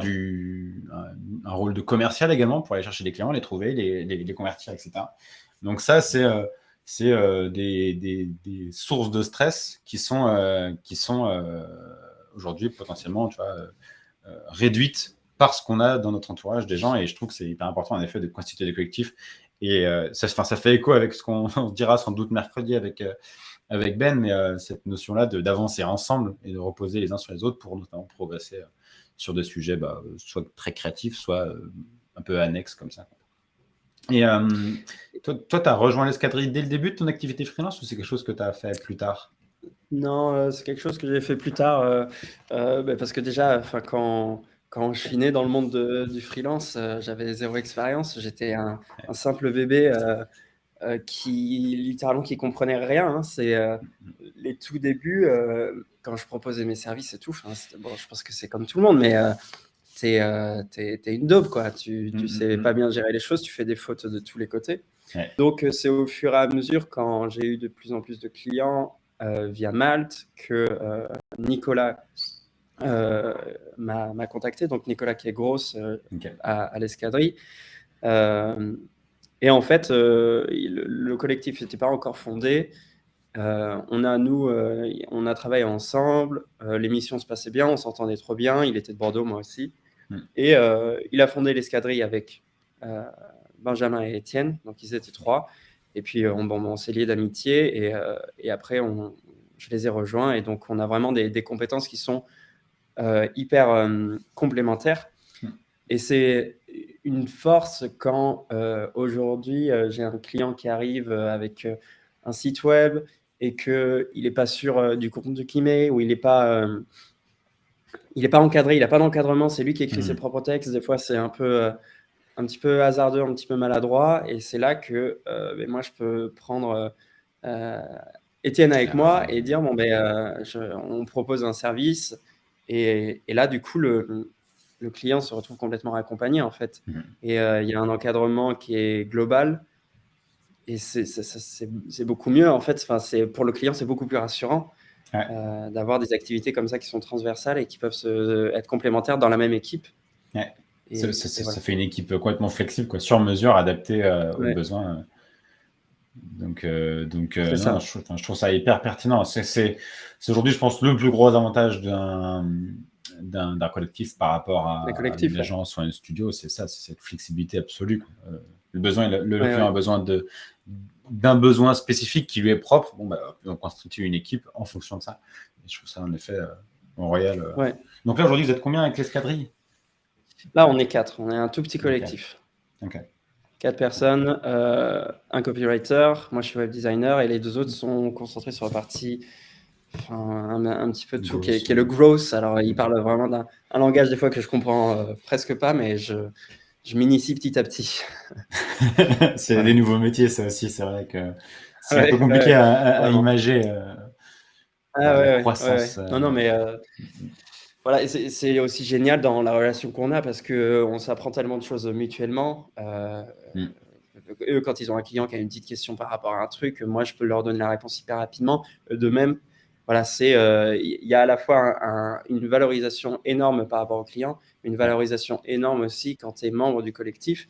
Speaker 1: un rôle de commercial également pour aller chercher des clients, les trouver, les convertir, etc. Donc ça, c'est des sources de stress qui sont aujourd'hui potentiellement, tu vois, réduites parce qu'on a dans notre entourage des gens. Et je trouve que c'est hyper important en effet de constituer des collectifs. Et ça fait écho avec ce qu'on se dira sans doute mercredi avec Ben, mais cette notion-là d'avancer ensemble et de reposer les uns sur les autres pour notamment progresser sur des sujets soit très créatifs, soit un peu annexes comme ça. Et toi, tu as rejoint l'Escadrille dès le début de ton activité freelance ou c'est quelque chose que tu as fait plus tard?
Speaker 2: Non, c'est quelque chose que j'ai fait plus tard, parce que déjà, quand je suis né dans le monde du freelance, j'avais 0 expérience. J'étais un simple bébé qui littéralement qui comprenait rien. Hein. C'est les tout débuts, quand je proposais mes services et tout. Bon, je pense que c'est comme tout le monde, mais t'es une daube, quoi. Tu sais pas bien gérer les choses, tu fais des fautes de tous les côtés.
Speaker 1: Ouais.
Speaker 2: Donc, c'est au fur et à mesure, quand j'ai eu de plus en plus de clients, via Malte, que Nicolas m'a contacté. Donc Nicolas qui est grosse à l'Escadrille. Et en fait, le collectif n'était pas encore fondé. On a travaillé ensemble, l'émission se passait bien, on s'entendait trop bien, il était de Bordeaux, moi aussi. Et il a fondé l'Escadrille avec Benjamin et Étienne, donc ils étaient 3. Et puis on s'est liés d'amitié, et après je les ai rejoints, et donc on a vraiment des compétences qui sont hyper complémentaires. Et c'est une force quand aujourd'hui j'ai un client qui arrive avec un site web et qu'il n'est pas sûr du contenu qu'il met, ou il n'est pas encadré, il n'a pas d'encadrement, c'est lui qui écrit ses propres textes. Des fois, c'est un petit peu hasardeux, un petit peu maladroit, et c'est là que moi, je peux prendre Étienne avec moi et dire, on propose un service, et là, du coup, le client se retrouve complètement accompagné, en fait. Et il y a un encadrement qui est global, et c'est beaucoup mieux, en fait. Enfin, pour le client, c'est beaucoup plus rassurant d'avoir des activités comme ça qui sont transversales et qui peuvent être complémentaires dans la même équipe.
Speaker 1: Ouais. Ça fait une équipe complètement flexible, quoi, sur mesure, adaptée aux besoins. Donc non, je trouve ça hyper pertinent. C'est aujourd'hui, je pense, le plus gros avantage d'un collectif par rapport à une agence ou à un studio, c'est ça, c'est cette flexibilité absolue, quoi. Le client a besoin d'un besoin spécifique qui lui est propre. On constitue une équipe en fonction de ça. Et je trouve ça en effet royal. Donc là, aujourd'hui, vous êtes combien avec l'Escadrille?
Speaker 2: Là, on est 4. On est un tout petit collectif.
Speaker 1: Ok.
Speaker 2: 4 personnes, un copywriter, moi je suis web designer, et les 2 autres sont concentrés sur la partie, un petit peu de tout, qui est le growth. Alors ils parlent vraiment d'un langage des fois que je comprends presque pas, mais je m'initie petit à petit.
Speaker 1: C'est des nouveaux métiers, ça aussi, c'est vrai que c'est un peu compliqué à imager la croissance.
Speaker 2: Non, mais voilà, c'est aussi génial dans la relation qu'on a, parce qu'on s'apprend tellement de choses mutuellement. Eux, quand ils ont un client qui a une petite question par rapport à un truc, moi, je peux leur donner la réponse hyper rapidement. De même, voilà, il y a à la fois une valorisation énorme par rapport au client, une valorisation énorme aussi quand tu es membre du collectif.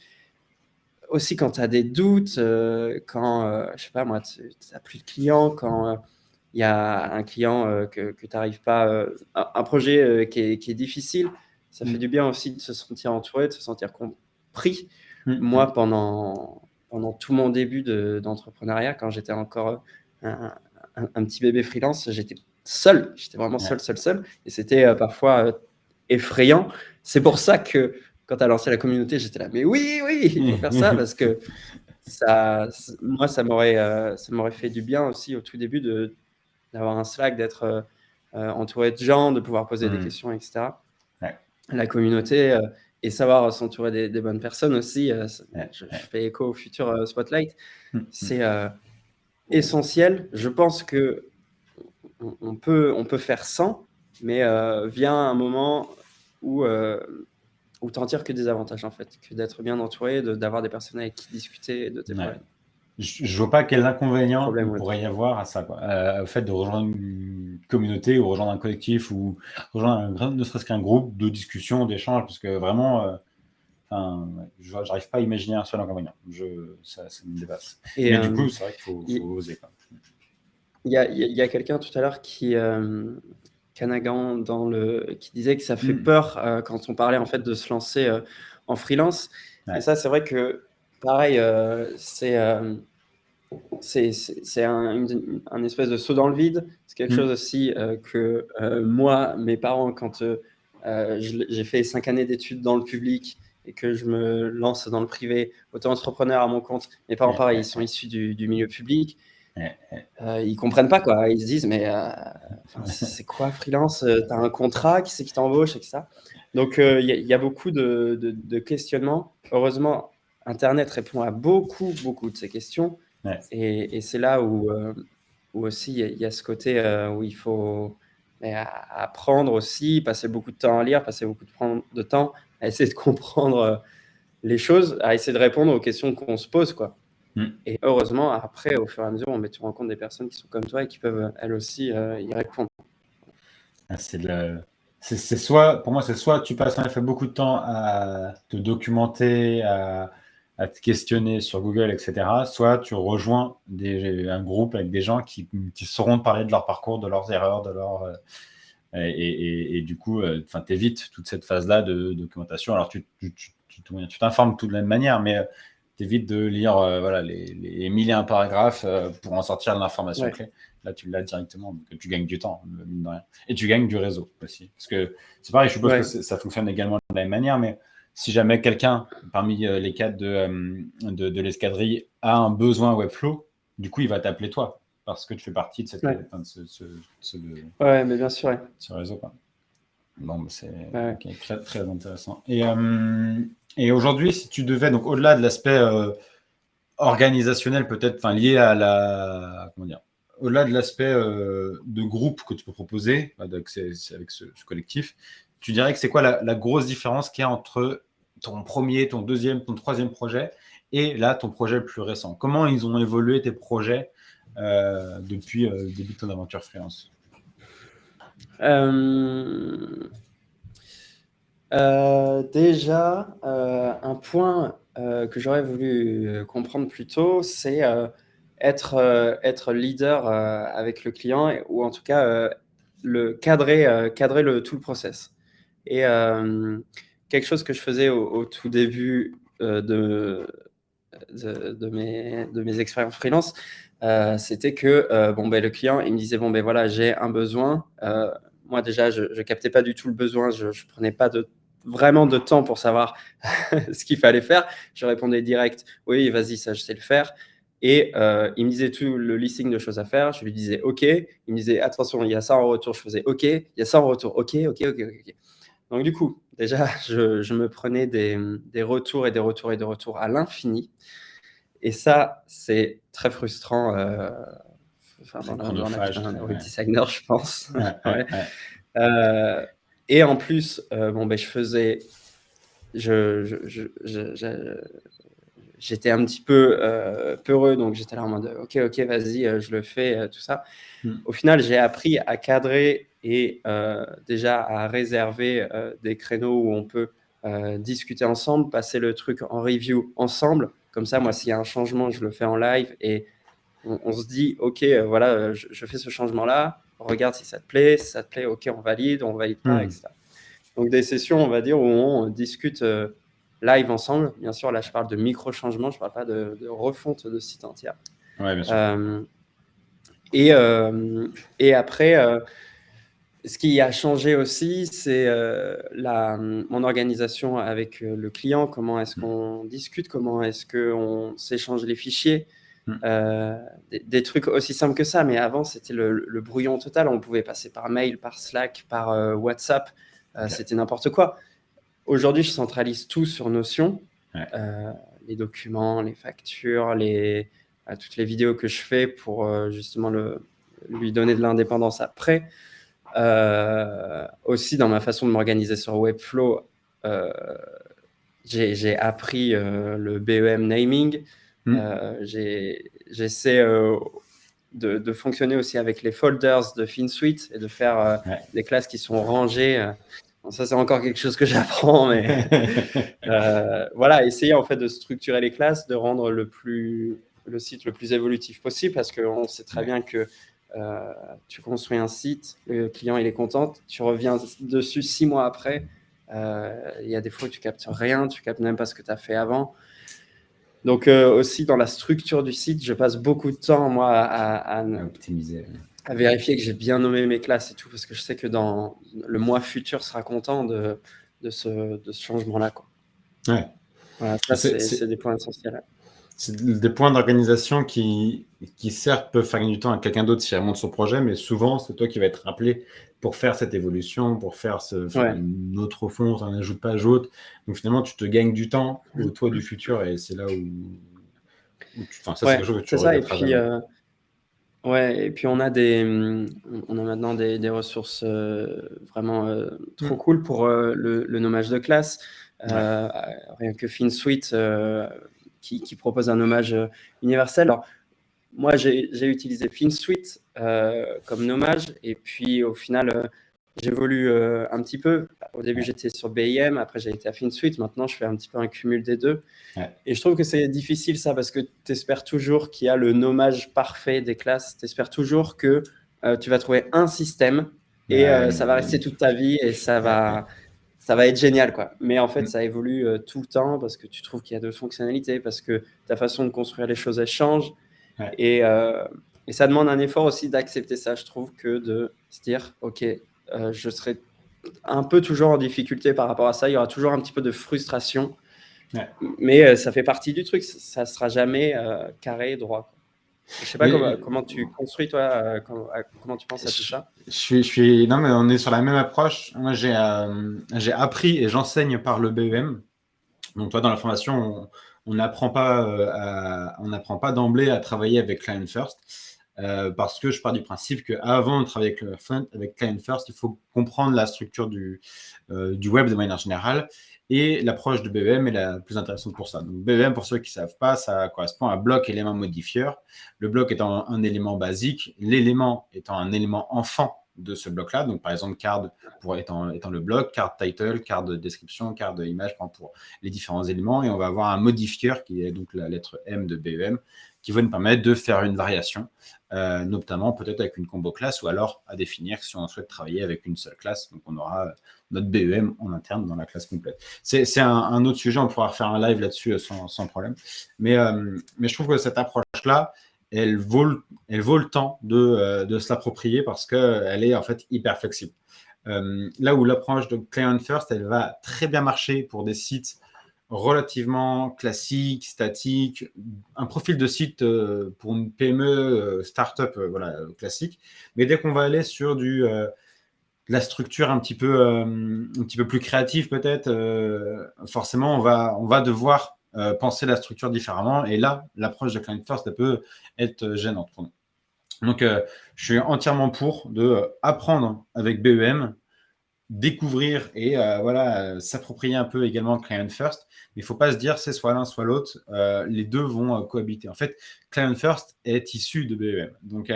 Speaker 2: Aussi quand tu as des doutes, quand, je sais pas moi, tu n'as plus de clients, quand il y a un client que tu n'arrives pas, un projet qui est difficile, ça fait du bien aussi de se sentir entouré, de se sentir compris. Moi, pendant tout mon début d'entrepreneuriat, quand j'étais encore un petit bébé freelance, j'étais seul. J'étais vraiment seul. Et c'était parfois effrayant. C'est pour ça que quand tu as lancé la communauté, j'étais là, mais oui, il faut faire ça, parce que moi, ça m'aurait fait du bien aussi au tout début d'avoir un Slack, d'être entouré de gens, de pouvoir poser des questions, etc. La communauté, et savoir s'entourer des bonnes personnes aussi. Je fais écho au futur Spotlight. C'est essentiel. Je pense que on peut faire sans, mais vient un moment où tu n'en tires que des avantages, en fait, que d'être bien entouré, d'avoir des personnes avec qui discuter de tes problèmes.
Speaker 1: Je vois pas quels inconvénients il pourrait y avoir à ça, au fait de rejoindre une communauté, ou rejoindre un collectif, ou rejoindre ne serait-ce qu'un groupe de discussion, d'échange, parce que vraiment, j'arrive pas à imaginer un seul inconvénient. Ça me dépasse. Mais du coup, c'est vrai qu'il faut oser, quoi.
Speaker 2: Il y a quelqu'un tout à l'heure Canagan, qui disait que ça fait peur quand on parlait en fait de se lancer en freelance. Et ça, c'est vrai que pareil, c'est un espèce de saut dans le vide. C'est quelque chose aussi que moi, mes parents, quand j'ai fait 5 années d'études dans le public et que je me lance dans le privé, auto-entrepreneur à mon compte, mes parents, pareil, ils sont issus du milieu public. Ils comprennent pas, quoi. Ils se disent, mais c'est quoi freelance? T'as un contrat, qui c'est qui t'embauche, etc. Donc il y a beaucoup de questionnements. Heureusement, Internet répond à beaucoup de ces questions. Et c'est là où aussi il y a ce côté où il faut apprendre aussi, passer beaucoup de temps à lire, passer beaucoup de temps à essayer de comprendre les choses, à essayer de répondre aux questions qu'on se pose, quoi.
Speaker 1: Mm.
Speaker 2: Et heureusement, après, au fur et à mesure, tu rencontres des personnes qui sont comme toi et qui peuvent, elles aussi, y répondre.
Speaker 1: Ah, c'est soit, pour moi, c'est soit tu passes en effet beaucoup de temps à te documenter, à te questionner sur Google, etc. Soit tu rejoins un groupe avec des gens qui sauront te parler de leur parcours, de leurs erreurs, et du coup, enfin, t'évites toute cette phase-là de documentation. Alors, tu t'informes de toute la même manière, mais t'évites de lire voilà, les 1001 paragraphes pour en sortir de l'information
Speaker 2: Ouais,
Speaker 1: clé. Là, tu l'as directement, donc tu gagnes du temps, mine de rien. Et tu gagnes du réseau aussi. Parce que c'est pareil, je suppose que
Speaker 2: ouais,
Speaker 1: ça fonctionne également de la même manière, mais si jamais quelqu'un parmi les cadres de l'escadrille a un besoin Webflow, du coup, il va t'appeler toi, parce que tu fais partie de
Speaker 2: ouais,
Speaker 1: enfin, de
Speaker 2: ouais, mais bien sûr, ouais.
Speaker 1: ce réseau, quoi. Bon, bah, c'est
Speaker 2: Ouais.
Speaker 1: ok, très, très intéressant. Et aujourd'hui, si tu devais, donc au-delà de l'aspect organisationnel, peut-être, enfin lié à comment dire, au-delà de l'aspect de groupe que tu peux proposer avec ce collectif, tu dirais que c'est quoi la grosse différence qu'il y a entre ton premier, ton deuxième, ton troisième projet et là, ton projet le plus récent? Comment ils ont évolué tes projets depuis le début de ton aventure freelance?
Speaker 2: Euh, Déjà, un point que j'aurais voulu comprendre plus tôt, c'est être leader avec le client, ou en tout cas cadrer tout le process. Et quelque chose que je faisais au tout début de mes expériences freelance, c'était que bon, ben, le client, il me disait, bon, ben voilà, j'ai un besoin. Moi, déjà, je ne captais pas du tout le besoin. Je ne prenais pas vraiment de temps pour savoir ce qu'il fallait faire. Je répondais direct, oui, vas-y, ça, je sais le faire. Et il me disait tout le listing de choses à faire. Je lui disais, OK. Il me disait, attention, il y a ça en retour. Je faisais, OK. Il y a ça en retour. OK, OK, OK, OK. Donc, du coup, déjà, je me prenais des retours et des retours et des retours à l'infini. Et ça, c'est très frustrant enfin,
Speaker 1: Très
Speaker 2: dans la vie
Speaker 1: chronophage,
Speaker 2: d'un
Speaker 1: très.
Speaker 2: web
Speaker 1: Ouais.
Speaker 2: designer, je pense.
Speaker 1: Ouais, ouais,
Speaker 2: Ouais.
Speaker 1: ouais.
Speaker 2: Et en plus, bon, ben, j'étais un petit peu peureux, donc j'étais là en mode OK, OK, vas-y, je le fais, tout ça.
Speaker 1: Hmm.
Speaker 2: Au final, j'ai appris à cadrer et déjà à réserver des créneaux où on peut discuter ensemble, passer le truc en review ensemble. Comme ça, moi,
Speaker 1: Ok.
Speaker 2: s'il y a un changement, je le fais en live et on se dit, OK, voilà, je fais ce changement-là, regarde si ça te plaît, si ça te plaît, OK, on valide pas,
Speaker 1: Hmm.
Speaker 2: etc. Donc des sessions, on va dire, où on discute live ensemble. Bien sûr, là, je parle de micro-changements, je ne parle pas de refonte de site entière.
Speaker 1: Ouais, bien sûr.
Speaker 2: Euh, et après, ce qui a changé aussi, c'est mon organisation avec le client. Comment est-ce
Speaker 1: Hmm.
Speaker 2: qu'on discute? Comment est-ce qu'on s'échange les fichiers?
Speaker 1: Hmm.
Speaker 2: Des trucs aussi simples que ça, mais avant, c'était le brouillon total. On pouvait passer par mail, par Slack, par WhatsApp.
Speaker 1: Ok.
Speaker 2: C'était n'importe quoi. Aujourd'hui, je centralise tout sur Notion.
Speaker 1: Ouais.
Speaker 2: Euh, les documents, les factures, toutes les vidéos que je fais pour justement lui donner de l'indépendance après. Aussi, dans ma façon de m'organiser sur Webflow, euh, j'ai appris le BEM naming.
Speaker 1: Hmm.
Speaker 2: J'essaie de fonctionner aussi avec les folders de FinSuite et de faire
Speaker 1: Ouais.
Speaker 2: des classes qui sont rangées. Bon, ça, c'est encore quelque chose que j'apprends, mais voilà, essayer en fait de structurer les classes, de rendre le site le plus évolutif possible, parce qu'on sait très
Speaker 1: Ouais.
Speaker 2: bien que tu construis un site, le client il est content, tu reviens dessus 6 mois après, il y a des fois où tu captes rien, tu captes même pas ce que tu as fait avant. Donc aussi dans la structure du site, je passe beaucoup de temps moi
Speaker 1: À optimiser.
Speaker 2: à vérifier que j'ai bien nommé mes classes et tout, parce que je sais que dans le mois futur sera content de ce changement-là, quoi.
Speaker 1: Ouais.
Speaker 2: Voilà, ça
Speaker 1: C'est
Speaker 2: c'est
Speaker 1: c'est-
Speaker 2: des points essentiels.
Speaker 1: c'est des points d'organisation qui certes peuvent faire gagner du temps à quelqu'un d'autre s'il remonte son projet, mais souvent c'est toi qui vas être appelé pour faire cette évolution, pour faire enfin,
Speaker 2: Ouais.
Speaker 1: une autre refonte, un ajout de page haute. Donc finalement, tu te gagnes du temps au toi du futur et c'est là où enfin, ça c'est quelque
Speaker 2: Ouais,
Speaker 1: chose que tu
Speaker 2: c'est ça. Et
Speaker 1: regretteras
Speaker 2: puis
Speaker 1: jamais.
Speaker 2: ouais, et puis on a maintenant des ressources vraiment trop
Speaker 1: Hmm.
Speaker 2: cool pour le nommage de classe.
Speaker 1: Ouais.
Speaker 2: Rien que FinSuite, qui propose un nommage universel. Alors, moi, j'ai utilisé FinSuite comme nommage, et puis au final, j'évolue un petit peu. Au début, j'étais sur BIM, après j'ai été à FinSuite, maintenant je fais un petit peu un cumul des deux.
Speaker 1: Ouais.
Speaker 2: Et je trouve que c'est difficile ça, parce que tu espères toujours qu'il y a le nommage parfait des classes, tu espères toujours que tu vas trouver un système, et ça va rester toute ta vie, et ça va être génial, quoi. Mais en fait, ça évolue tout le temps, parce que tu trouves qu'il y a d'autres fonctionnalités, parce que ta façon de construire les choses, elle change.
Speaker 1: Ouais.
Speaker 2: Et ça demande un effort aussi d'accepter ça, je trouve, que de se dire, OK, je serai un peu toujours en difficulté par rapport à ça. Il y aura toujours un petit peu de frustration.
Speaker 1: Ouais.
Speaker 2: Mais ça fait partie du truc. Ça ne sera jamais carré, droit, quoi. Je ne sais pas
Speaker 1: Mais-
Speaker 2: comment tu construis, toi, comment tu penses à tout ça.
Speaker 1: Non, mais on est sur la même approche. Moi, j'ai appris et j'enseigne par le BEM. Donc, toi, dans la formation, on n'apprend pas d'emblée à travailler avec Client First. Parce que je pars du principe qu'avant de travailler avec Client First, il faut comprendre la structure du web de manière générale. Et l'approche de BEM est la plus intéressante pour ça. Donc, BEM, pour ceux qui ne savent pas, ça correspond à bloc, élément, modifieur. Le bloc étant un élément basique, l'élément étant un élément enfant de ce bloc-là. Donc, par exemple, card étant le bloc, card title, card description, card image pour les différents éléments. Et on va avoir un modifieur qui est donc la lettre M de BEM, qui va nous permettre de faire une variation, notamment peut-être avec une combo classe, ou alors à définir si on souhaite travailler avec une seule classe. Donc, on aura notre BEM en interne dans la classe complète. C'est un autre sujet, on pourra refaire un live là-dessus sans problème. Mais je trouve que cette approche-là, elle vaut le temps de se l'approprier, parce qu'elle est en fait hyper flexible. Là où l'approche de Client First, elle va très bien marcher pour des sites relativement classique, statique, un profil de site pour une PME, startup, classique. Mais dès qu'on va aller sur la structure un petit peu plus créative peut-être, forcément on va devoir penser la structure différemment. Et là, l'approche de Client First, elle peut être gênante pour nous. Donc, je suis entièrement pour apprendre avec BEM, découvrir et s'approprier un peu également Client First. Mais il ne faut pas se dire c'est soit l'un soit l'autre. Les deux vont cohabiter. En fait, Client First est issu de BEM. Donc,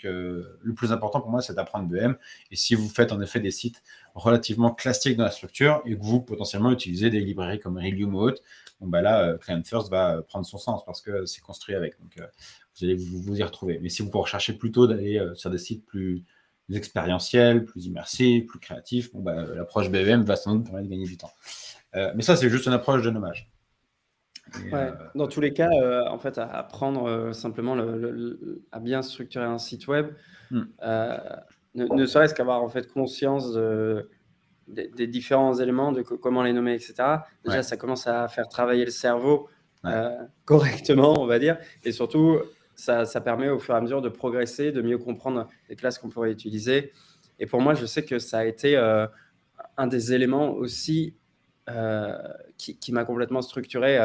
Speaker 1: le plus important pour moi, c'est d'apprendre BEM. Et si vous faites en effet des sites relativement classiques dans la structure et que vous potentiellement utilisez des librairies comme Realium ou autre, là, Client First va prendre son sens parce que c'est construit avec. Donc, vous allez vous y retrouver. Mais si vous recherchez plutôt d'aller sur des sites plus expérientiels, plus immersifs, plus créatifs, l'approche BEM va sans doute permettre de gagner du temps. Mais ça, c'est juste une approche de nommage.
Speaker 2: Ouais. Dans tous les cas, en fait, à apprendre simplement à bien structurer un site web, ne serait-ce qu'avoir en fait conscience des différents éléments, de comment les nommer, etc. Déjà, ça commence à faire travailler le cerveau correctement, on va dire. Et surtout, ça permet au fur et à mesure de progresser, de mieux comprendre les classes qu'on pourrait utiliser. Et pour moi, je sais que ça a été un des éléments aussi qui m'a complètement structuré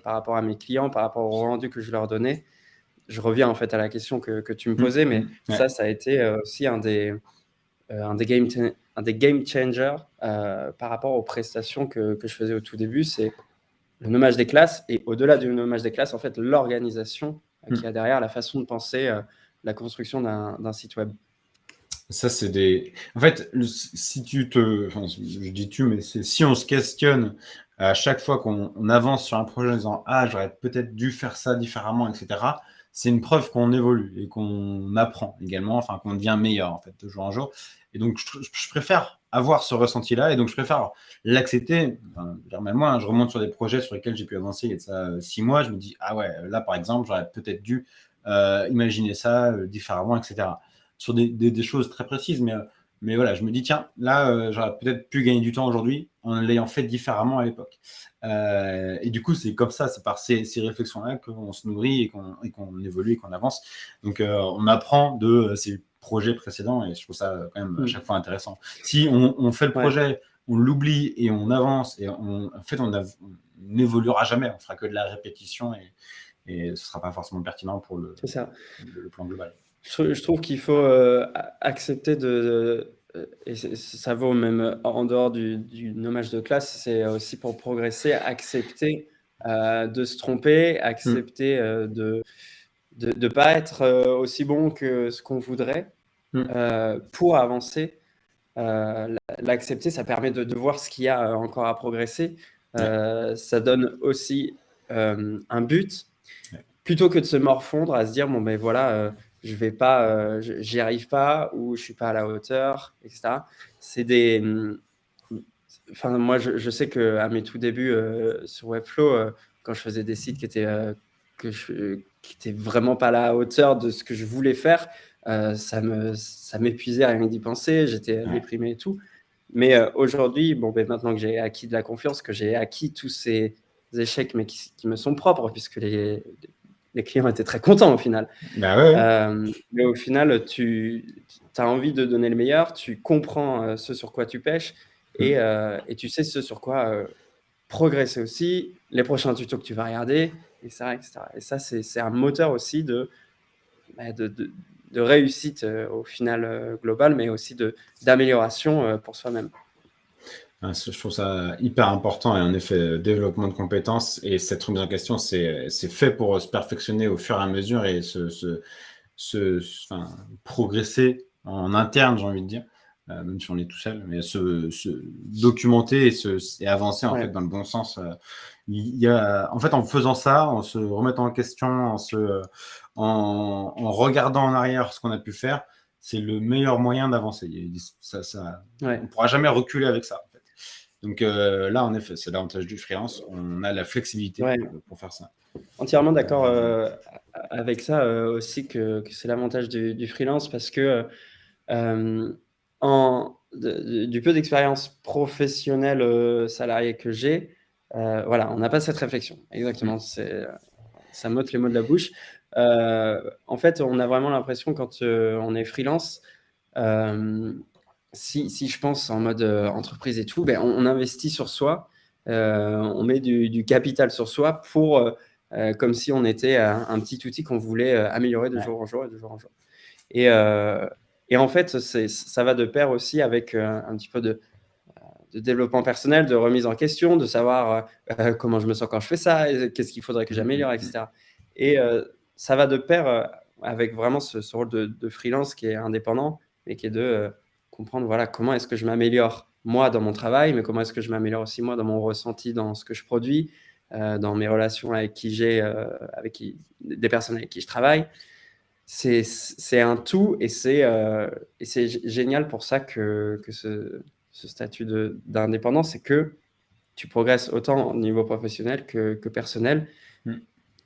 Speaker 2: par rapport à mes clients, par rapport au rendu que je leur donnais. Je reviens en fait à la question que tu me posais, mais ça a été aussi un des game changers par rapport aux prestations que je faisais au tout début. C'est le nommage des classes, et au-delà du nommage des classes, en fait, l'organisation qu'il y a derrière, la façon de penser la construction d'un site web.
Speaker 1: Ça, c'est En fait, si je dis tu, mais si on se questionne à chaque fois qu'on avance sur un projet en disant « Ah, j'aurais peut-être dû faire ça différemment, etc. », c'est une preuve qu'on évolue et qu'on apprend également, enfin qu'on devient meilleur en fait de jour en jour. Et donc, je préfère avoir ce ressenti-là, et donc je préfère l'accepter. Même moi, je remonte sur des projets sur lesquels j'ai pu avancer il y a de ça 6 mois. Je me dis « Ah ouais, là par exemple, j'aurais peut-être dû imaginer ça différemment, etc. » sur des choses très précises, mais voilà, je me dis, tiens, là, j'aurais peut-être pu gagner du temps aujourd'hui en l'ayant fait différemment à l'époque. Et du coup, c'est comme ça, c'est par ces réflexions-là qu'on se nourrit et qu'on évolue et qu'on avance. Donc, on apprend de ces projets précédents, et je trouve ça quand même à chaque fois intéressant. Si on fait le projet, on l'oublie et on avance, et en fait, on n'évoluera jamais, on fera que de la répétition, et ce ne sera pas forcément pertinent pour le plan global.
Speaker 2: Je trouve qu'il faut accepter et ça vaut même en dehors du nommage de classe, c'est aussi pour progresser, accepter de se tromper,
Speaker 1: Mm.
Speaker 2: accepter de pas être aussi bon que ce qu'on voudrait
Speaker 1: Mm.
Speaker 2: pour avancer. L'accepter, ça permet de voir ce qu'il y a encore à progresser.
Speaker 1: Ouais.
Speaker 2: Ça donne aussi un but,
Speaker 1: Ouais.
Speaker 2: plutôt que de se morfondre à se dire bon ben voilà, je vais pas, j'y arrive pas ou je suis pas à la hauteur, etc. C'est des, enfin moi je sais que à mes tout débuts sur Webflow, quand je faisais des sites qui étaient vraiment pas à la hauteur de ce que je voulais faire, ça m'épuisait rien que d'y penser, j'étais
Speaker 1: Ouais.
Speaker 2: déprimé et tout. Mais aujourd'hui, bon, ben, maintenant que j'ai acquis de la confiance, que j'ai acquis tous ces échecs, mais qui me sont propres, puisque les clients étaient très contents au final.
Speaker 1: Bah ouais, ouais.
Speaker 2: Mais au final, tu as envie de donner le meilleur, tu comprends ce sur quoi tu pêches
Speaker 1: Mm.
Speaker 2: et tu sais ce sur quoi progresser aussi, les prochains tutos que tu vas regarder, etc. etc. Et ça, c'est un moteur aussi bah, de réussite au final global, mais aussi d'amélioration pour soi-même.
Speaker 1: Je trouve ça hyper important et en effet, développement de compétences et cette remise en question, c'est fait pour se perfectionner au fur et à mesure et enfin, progresser en interne, j'ai envie de dire, même si on est tout seul, mais se documenter et avancer en fait
Speaker 2: Ouais,
Speaker 1: dans le bon sens. En fait, en faisant ça, en se remettant en question, en regardant en arrière ce qu'on a pu faire, c'est le meilleur moyen d'avancer. On
Speaker 2: ouais.
Speaker 1: ne pourra jamais reculer avec ça. En fait. Donc là, en effet, c'est l'avantage du freelance. On a la flexibilité
Speaker 2: Ouais,
Speaker 1: pour faire ça.
Speaker 2: entièrement d'accord avec ça aussi que c'est l'avantage du freelance parce que du peu d'expérience professionnelle salariée que j'ai, voilà, on n'a pas cette réflexion. Exactement,
Speaker 1: Mm.
Speaker 2: ça m'ôte les mots de la bouche. En fait, on a vraiment l'impression quand on est freelance, euh, si je pense en mode entreprise et tout, ben, on investit sur soi, on met du capital sur soi comme si on était un petit outil qu'on voulait améliorer de
Speaker 1: Ouais.
Speaker 2: jour en jour et de jour en jour. Et, euh, et en fait, ça va de pair aussi avec un petit peu de développement personnel, de remise en question, de savoir comment je me sens quand je fais ça, et qu'est-ce qu'il faudrait que
Speaker 1: Mm, mm,
Speaker 2: j'améliore,
Speaker 1: mm.
Speaker 2: etc. Et ça va de pair avec vraiment ce rôle de freelance qui est indépendant, mais qui est de comprendre voilà, comment est-ce que je m'améliore moi dans mon travail, mais comment est-ce que je m'améliore aussi moi dans mon ressenti, dans ce que je produis, dans mes relations avec des personnes avec qui je travaille. C'est un tout et c'est génial pour ça que ce statut d'indépendant, c'est que tu progresses autant au niveau professionnel que personnel.
Speaker 1: Mm.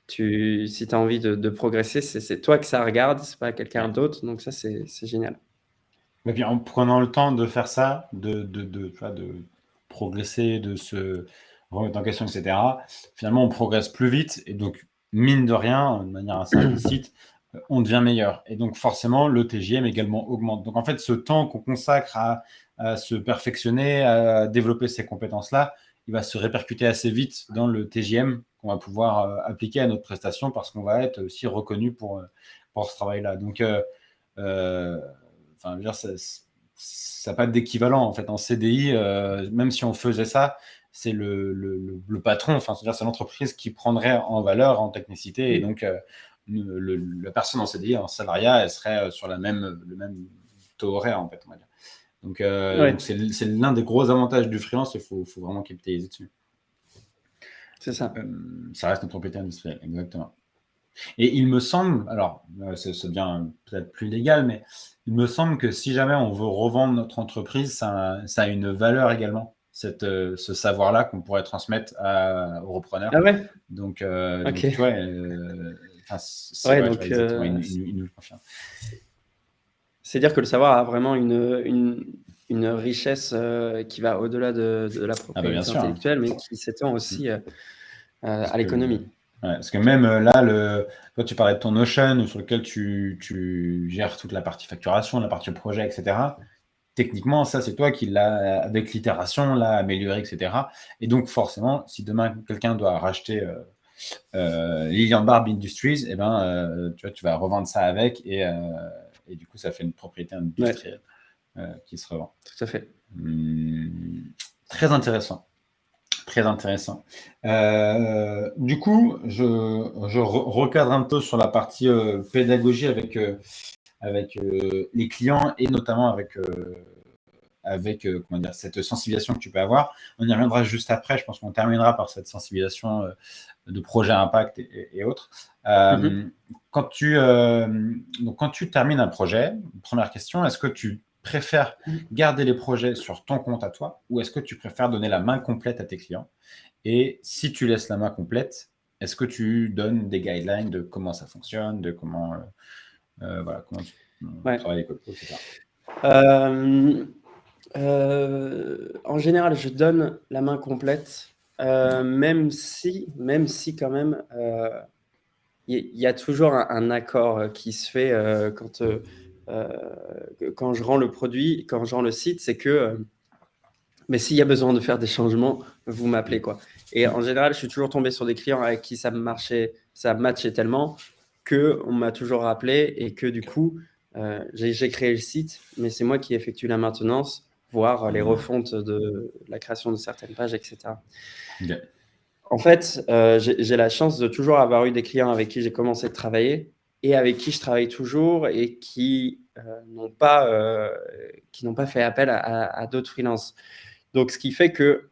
Speaker 2: Si tu as envie de progresser, c'est toi que ça regarde, c'est pas quelqu'un
Speaker 1: Ouais.
Speaker 2: d'autre. Donc ça, c'est génial.
Speaker 1: Et puis en prenant le temps de faire ça, tu vois, de progresser, de se remettre en question, etc., finalement, on progresse plus vite. Et donc, mine de rien, de manière assez implicite, on devient meilleur. Et donc, forcément, le TGM également augmente. Donc, en fait, ce temps qu'on consacre à se perfectionner, à développer ces compétences-là, il va se répercuter assez vite dans le TGM qu'on va pouvoir appliquer à notre prestation parce qu'on va être aussi reconnu pour ce travail-là. Donc, euh, enfin, je veux dire, ça n'a pas d'équivalent en fait en CDI. Même si on faisait ça, c'est le patron, enfin, c'est l'entreprise qui prendrait en valeur, en technicité, et
Speaker 2: Mm.
Speaker 1: donc la personne en CDI, en salariat, elle serait sur le même taux horaire en fait, on va dire. Donc
Speaker 2: Ouais,
Speaker 1: c'est l'un des gros avantages du freelance. Il faut vraiment capitaliser dessus.
Speaker 2: c'est ça.
Speaker 1: Ça reste une propriété industrielle, exactement. Et il me semble, alors ça devient peut-être plus légal, mais il me semble que si jamais on veut revendre notre entreprise, ça a une valeur également, ce savoir-là qu'on pourrait transmettre aux repreneurs.
Speaker 2: Ah ouais?
Speaker 1: Donc
Speaker 2: Ok.
Speaker 1: tu vois, enfin,
Speaker 2: Ouais,
Speaker 1: ouais, tu vois,
Speaker 2: donc
Speaker 1: exactement, il nous le confirme.
Speaker 2: c'est dire que le savoir a vraiment une richesse qui va au-delà de la
Speaker 1: Ah bah bien
Speaker 2: propriété
Speaker 1: sûr, hein.
Speaker 2: intellectuelle, mais qui s'étend aussi
Speaker 1: Parce
Speaker 2: à
Speaker 1: que, ouais,
Speaker 2: l'économie.
Speaker 1: parce que même là, toi, tu parlais de ton Notion sur lequel tu gères toute la partie facturation, la partie projet, etc. Techniquement, ça, c'est toi qui l'as, avec l'itération, l'a amélioré, etc. Et donc, forcément, si demain, quelqu'un doit racheter Lilian Barb Industries, eh ben, tu vois, tu vas revendre ça avec et du coup, ça fait une propriété
Speaker 2: Ouais,
Speaker 1: industrielle qui se revend.
Speaker 2: tout à fait.
Speaker 1: Hum, Très intéressant. Très intéressant. Du coup, je recadre un peu sur la partie pédagogie avec les clients et notamment avec comment dire, cette sensibilisation que tu peux avoir. On y reviendra juste après. Je pense qu'on terminera par cette sensibilisation de projet impact et autres.
Speaker 2: Mhm.
Speaker 1: Quand donc quand tu termines un projet, première question, est-ce que tu préfères garder les projets sur ton compte à toi ou est-ce que tu préfères donner la main complète à tes clients? Et si tu laisses la main complète, est-ce que tu donnes des guidelines de comment ça fonctionne, de voilà, comment tu
Speaker 2: Ouais.
Speaker 1: travailles avec eux, etc.
Speaker 2: Euh, En général, je donne la main complète, même si quand même, il y a toujours un accord qui se fait quand je rends le produit, quand je rends le site, c'est que mais s'il y a besoin de faire des changements, vous m'appelez quoi. Et en général, je suis toujours tombé sur des clients avec qui ça matchait tellement que on m'a toujours rappelé et que du coup, j'ai créé le site, mais c'est moi qui effectue la maintenance, voire les refontes de la création de certaines pages, etc.
Speaker 1: Ok.
Speaker 2: En fait, j'ai la chance de toujours avoir eu des clients avec qui j'ai commencé de travailler et avec qui je travaille toujours et qui n'ont pas fait appel à d'autres freelances. Donc, ce qui fait que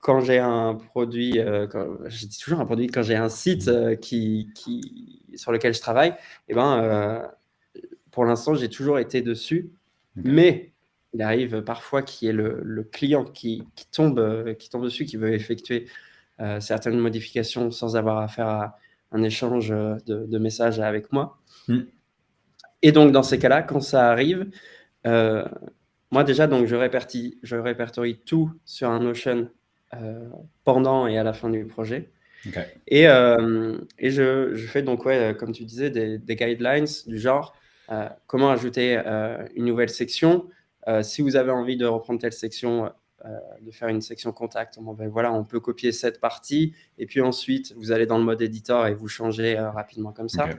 Speaker 2: quand j'ai un produit, je dis toujours un produit, quand j'ai un site sur lequel je travaille, eh ben, pour l'instant, j'ai toujours été dessus.
Speaker 1: Ok.
Speaker 2: Mais il arrive parfois qu'il y ait le client qui tombe dessus, qui veut effectuer certaines modifications sans avoir à faire un échange de messages avec moi.
Speaker 1: Hmm.
Speaker 2: Et donc, dans ces cas-là, quand ça arrive, euh, moi déjà, donc, je répertorie tout sur un Notion pendant et à la fin du projet.
Speaker 1: Ok.
Speaker 2: Et je fais donc, ouais, comme tu disais, des guidelines du genre comment ajouter une nouvelle section. Si vous avez envie de reprendre telle section, de faire une section contact, bon, ben, voilà, on peut copier cette partie. Et puis ensuite, vous allez dans le mode éditeur et vous changez rapidement comme ça.
Speaker 1: Ok.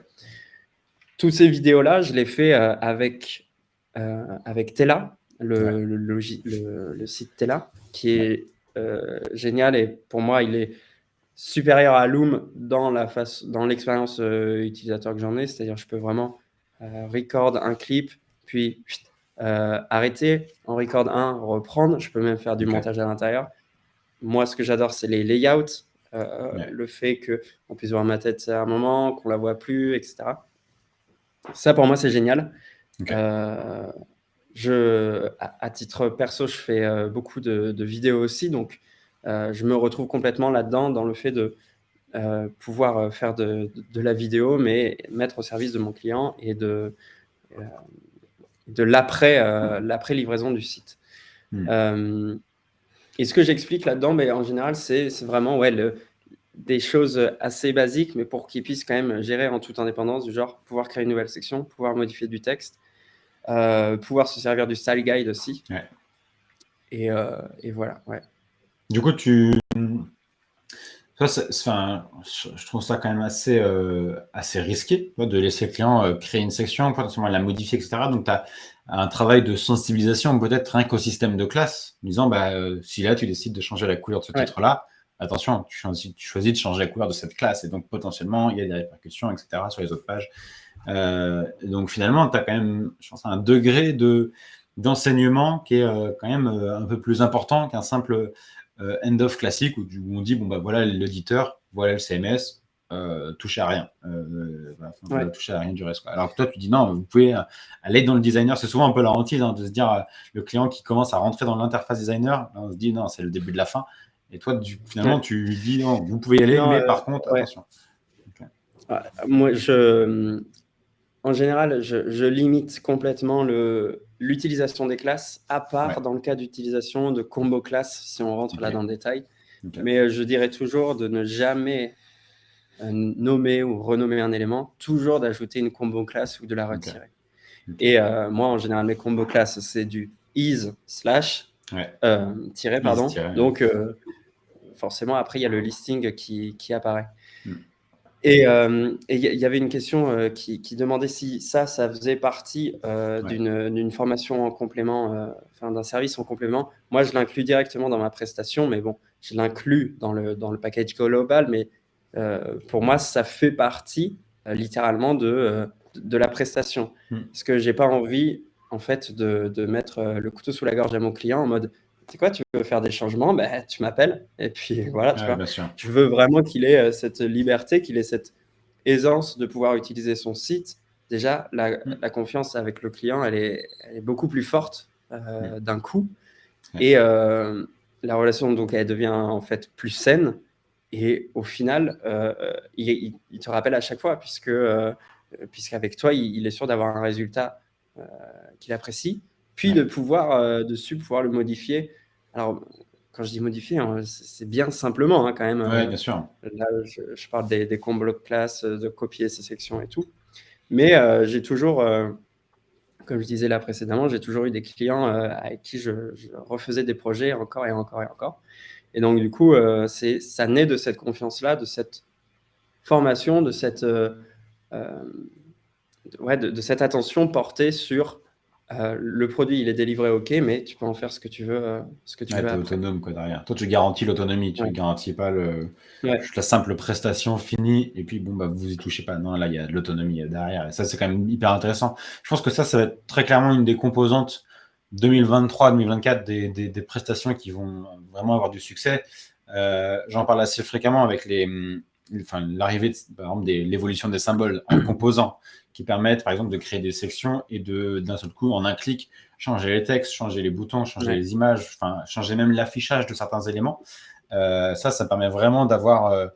Speaker 2: Toutes ces vidéos-là, je les fais avec Tela,
Speaker 1: Ouais.
Speaker 2: le site Tela, qui est génial. Et pour moi, il est supérieur à Loom dans l'expérience utilisateur que j'en ai. C'est-à-dire, je peux vraiment record un clip, puis arrêter, en record un, reprendre. Je peux même faire du
Speaker 1: Ok.
Speaker 2: montage à l'intérieur. Moi, ce que j'adore, c'est les layouts,
Speaker 1: Ouais.
Speaker 2: le fait qu'on puisse voir ma tête à un moment, qu'on la voit plus, etc. Ça, pour moi, c'est génial.
Speaker 1: Ok.
Speaker 2: Euh, à titre perso, je fais beaucoup de vidéos aussi, donc je me retrouve complètement là-dedans, dans le fait de pouvoir faire de la vidéo, mais mettre au service de mon client et euh, de l'après-livraison du site.
Speaker 1: Hmm.
Speaker 2: Et ce que j'explique là-dedans, mais en général, c'est vraiment ouais, des choses assez basiques, mais pour qu'ils puissent quand même gérer en toute indépendance, du genre pouvoir créer une nouvelle section, pouvoir modifier du texte, pouvoir se servir du style guide aussi.
Speaker 1: Ouais.
Speaker 2: Et voilà, ouais.
Speaker 1: Du coup, enfin, je trouve ça quand même assez risqué, tu vois, de laisser le client créer une section, potentiellement la modifier, etc. Donc, tu as un travail de sensibilisation, peut-être rien qu'au système de classe, en disant, bah, si là, tu décides de changer la couleur de ce
Speaker 2: Ouais,
Speaker 1: titre-là, attention, tu choisis de changer la couleur de cette classe, et donc potentiellement, il y a des répercussions, etc., sur les autres pages. Donc, finalement, tu as quand même, je pense, un degré d'enseignement qui est quand même un peu plus important qu'un simple end-of classique où on dit, bon, bah voilà l'éditeur, voilà le CMS, touchez à rien. Voilà,
Speaker 2: ouais.
Speaker 1: touchez à rien du reste, quoi. Alors que toi, tu dis non, vous pouvez aller dans le designer. C'est souvent un peu la hantise de se dire le client qui commence à rentrer dans l'interface designer, on se dit non, c'est le début de la fin. Et toi, finalement,
Speaker 2: Ouais.
Speaker 1: tu dis non, vous pouvez y aller,
Speaker 2: Non,
Speaker 1: mais par contre,
Speaker 2: ouais.
Speaker 1: attention. Ok.
Speaker 2: Moi, en général, je limite complètement l'utilisation des classes, à part
Speaker 1: Ouais,
Speaker 2: dans le cas d'utilisation de combo classes, si on rentre
Speaker 1: ok,
Speaker 2: là dans le détail.
Speaker 1: ok,
Speaker 2: Mais je dirais toujours de ne jamais nommer ou renommer un élément, toujours d'ajouter une combo classe ou de la
Speaker 1: ok,
Speaker 2: retirer.
Speaker 1: ok.
Speaker 2: Et moi, en général, mes combo classes, c'est du is slash
Speaker 1: Ouais,
Speaker 2: tiré,
Speaker 1: ils se
Speaker 2: pardon.
Speaker 1: tiraient.
Speaker 2: Donc, forcément, après, il y a le listing qui apparaît.
Speaker 1: Hmm.
Speaker 2: Et il y avait une question qui demandait si ça faisait partie d'une formation en complément, enfin d'un service en complément. Moi, je l'inclus directement dans ma prestation, mais bon, je l'inclus dans le package global, mais pour moi, ça fait partie littéralement de la prestation. Parce que j'ai pas envie, en fait, de mettre le couteau sous la gorge à mon client en mode, tu sais quoi, tu veux faire des changements, ben, tu m'appelles. Et puis voilà, tu
Speaker 1: Ouais,
Speaker 2: vois.
Speaker 1: bien sûr.
Speaker 2: Je veux vraiment qu'il ait cette liberté, qu'il ait cette aisance de pouvoir utiliser son site. Déjà, la confiance avec le client, elle est beaucoup plus forte d'un coup.
Speaker 1: Ouais.
Speaker 2: Et la relation, donc, elle devient en fait plus saine. Et au final, il te rappelle à chaque fois, puisqu'avec toi, il est sûr d'avoir un résultat qu'il apprécie, puis
Speaker 1: Ouais.
Speaker 2: de pouvoir dessus pouvoir le modifier. Alors, quand je dis modifier, hein, c'est bien simplement hein, quand même.
Speaker 1: Ouais, bien sûr.
Speaker 2: Là, je parle des combos de classe, de copier ces sections et tout. Mais j'ai toujours, comme je disais là précédemment, j'ai toujours eu des clients avec qui je refaisais des projets encore et encore et encore. Et donc, du coup, ça naît de cette confiance-là, de cette formation, de cette, de cette attention portée sur le produit, il est délivré, ok, mais tu peux en faire ce que tu veux,
Speaker 1: Ouais, t'es
Speaker 2: après.
Speaker 1: autonome quoi derrière. Toi, tu garantis l'autonomie, tu
Speaker 2: Ouais.
Speaker 1: garantis pas
Speaker 2: Ouais.
Speaker 1: juste la simple prestation finie et puis bon bah vous y touchez pas. Non, là il y a de l'autonomie derrière et ça c'est quand même hyper intéressant. Je pense que ça va être très clairement une des composantes 2023-2024 des prestations qui vont vraiment avoir du succès. J'en parle assez fréquemment avec l'arrivée par exemple l'évolution des symboles en composants qui permettent par exemple de créer des sections et d'un seul coup en un clic changer les textes, changer les boutons, changer les images, enfin changer même l'affichage de certains éléments. Ça permet vraiment d'avoir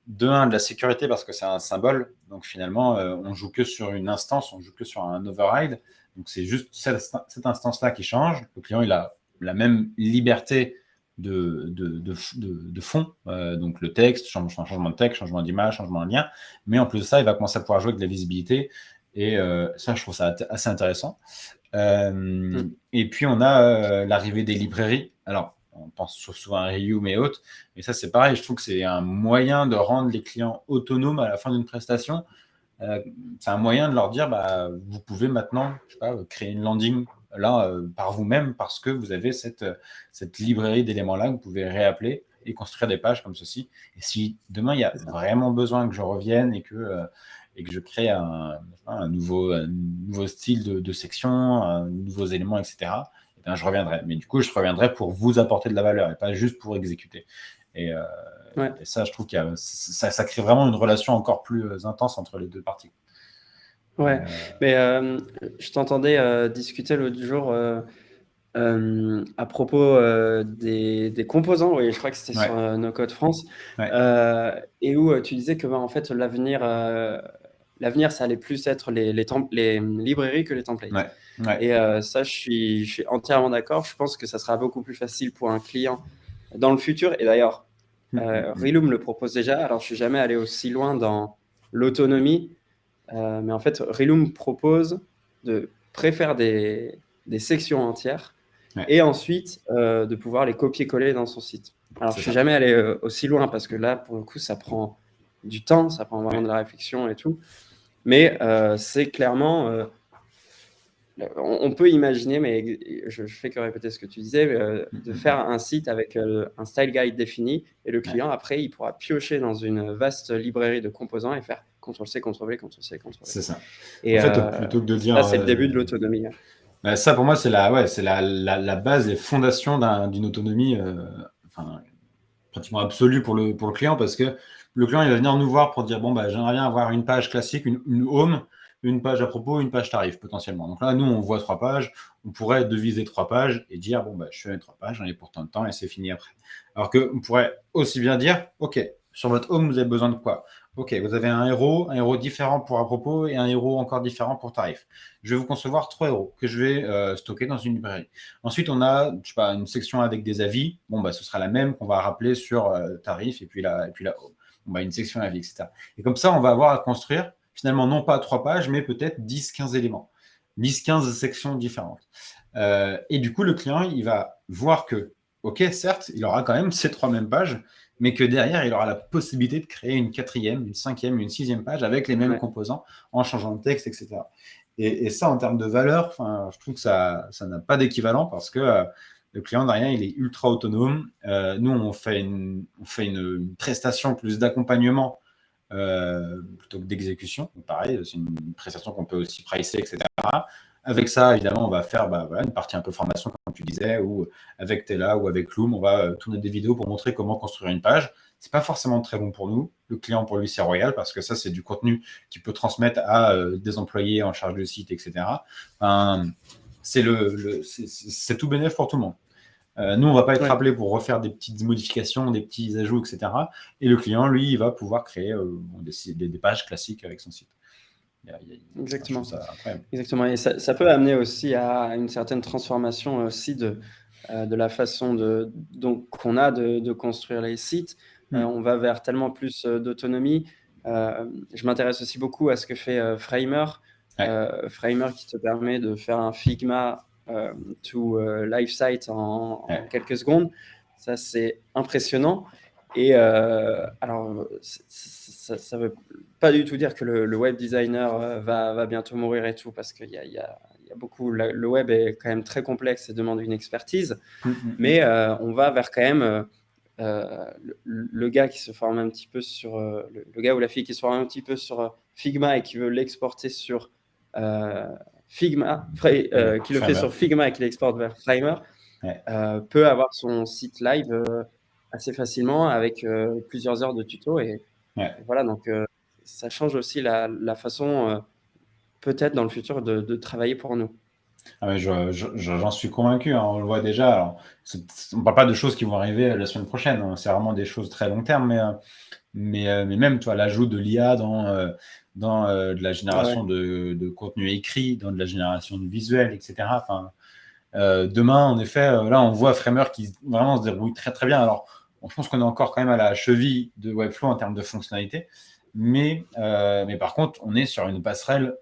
Speaker 1: de la sécurité parce que c'est un symbole. Donc finalement, on joue que sur une instance, on joue que sur un override. Donc c'est juste cette instance-là qui change. Le client, il a la même liberté de fond, donc le texte, changement de texte, changement d'image, changement de lien. Mais en plus de ça, il va commencer à pouvoir jouer avec de la visibilité. Et ça, je trouve ça assez intéressant. Et puis, on a l'arrivée des librairies. Alors, on pense souvent à Rium et autres, mais ça, c'est pareil. Je trouve que c'est un moyen de rendre les clients autonomes à la fin d'une prestation. C'est un moyen de leur dire, bah, vous pouvez maintenant, je sais pas, créer une landing là par vous-même parce que vous avez cette librairie d'éléments-là que vous pouvez réappeler et construire des pages comme ceci. Et si demain, il y a vraiment besoin que je revienne et que je crée un nouveau style de section, nouveaux éléments, etc., et bien, je reviendrai. Mais du coup, je reviendrai pour vous apporter de la valeur et pas juste pour exécuter. Et ça, je trouve que ça crée vraiment une relation encore plus intense entre les deux parties.
Speaker 2: Ouais, mais je t'entendais discuter l'autre jour à propos des composants, oui, je crois que c'était sur No Code France, et où tu disais que en fait, l'avenir, ça allait plus être les librairies que les templates. Et ça, je suis entièrement d'accord. Je pense que ça sera beaucoup plus facile pour un client dans le futur. Et d'ailleurs, Reloom le propose déjà. Alors, je suis jamais allé aussi loin dans l'autonomie, mais en fait, Reloom propose de préfaire des sections entières et ensuite de pouvoir les copier-coller dans son site. Alors, je suis jamais allé aussi loin parce que là, pour le coup, ça prend du temps, ça prend vraiment de la réflexion et tout. Mais c'est clairement... on peut imaginer, mais je fais que répéter ce que tu disais, de faire un site avec un style guide défini et le client, après, il pourra piocher dans une vaste librairie de composants et faire CTRL-C, CTRL-V, CTRL-C, CTRL-V.
Speaker 1: C'est ça.
Speaker 2: Et
Speaker 1: en fait, plutôt que de dire...
Speaker 2: ça, c'est le début de l'autonomie.
Speaker 1: Ça, pour moi, c'est la base, les fondations d'une autonomie pratiquement absolue pour le client parce que le client, il va venir nous voir pour dire, bon, bah, j'aimerais bien avoir une page classique, une home, une page à propos, une page tarif potentiellement. Donc là, nous, on voit 3 pages, on pourrait deviser 3 pages et dire, bon, bah, je fais les 3 pages, j'en ai pour tant de temps et c'est fini après. Alors qu'on pourrait aussi bien dire, OK, sur votre home, vous avez besoin de quoi? OK, vous avez un héros différent pour à propos et un héros encore différent pour tarif. Je vais vous concevoir 3 héros que je vais stocker dans une librairie. Ensuite, on a, je sais pas, une section avec des avis. Bon, bah, ce sera la même qu'on va rappeler sur tarif et puis la home. Bon, bah, une section avis, etc. Et comme ça, on va avoir à construire finalement non pas 3 pages, mais peut-être 10-15 éléments. 10-15 sections différentes. Et du coup, le client, il va voir que, OK, certes, il aura quand même ces 3 mêmes pages, mais que derrière, il aura la possibilité de créer une 4e, une 5e, une 6e page avec les mêmes composants en changeant de texte, etc. Et ça, en termes de valeur, je trouve que ça n'a pas d'équivalent parce que le client derrière, il est ultra autonome. Nous, on fait une prestation plus d'accompagnement plutôt que d'exécution. Pareil, c'est une prestation qu'on peut aussi pricer, etc. Avec ça, évidemment, on va faire une partie un peu formation, comme tu disais, ou avec Tela ou avec Loom, on va tourner des vidéos pour montrer comment construire une page. C'est pas forcément très bon pour nous. Le client, pour lui, c'est royal parce que ça, c'est du contenu qu'il peut transmettre à des employés en charge du site, etc. C'est tout bénéf pour tout le monde. Nous, on va pas être appelé pour refaire des petites modifications, des petits ajouts, etc. Et le client, lui, il va pouvoir créer des pages classiques avec son site.
Speaker 2: Exactement. Exactement. Et ça peut amener aussi à une certaine transformation aussi de la façon qu'on a de construire les sites. On va vers tellement plus d'autonomie. Je m'intéresse aussi beaucoup à ce que fait Framer. Framer qui te permet de faire un Figma to live site en quelques secondes. Ça, c'est impressionnant. Et alors, ça veut pas du tout dire que le web designer va bientôt mourir et tout, parce qu'il y a beaucoup. Le web est quand même très complexe et demande une expertise. Mais on va vers quand même le gars qui se forme un petit peu sur le gars ou la fille qui se forme un petit peu sur Figma et qui veut l'exporter sur Figma, qui le fait sur Figma et qui l'exporte vers Framer, peut avoir son site live assez facilement avec plusieurs heures de tuto et voilà, donc ça change aussi la façon peut-être dans le futur de travailler pour nous.
Speaker 1: J'en suis convaincu, hein, on le voit déjà. Alors, on ne parle pas de choses qui vont arriver la semaine prochaine, hein, c'est vraiment des choses très long terme, mais même l'ajout de l'IA dans de la génération de contenu écrit, dans de la génération de visuels, etc. Demain, en effet, là, on voit Framer qui vraiment se débrouille très très bien. Alors, je pense qu'on est encore quand même à la cheville de Webflow en termes de fonctionnalité, mais par contre, on est sur une passerelle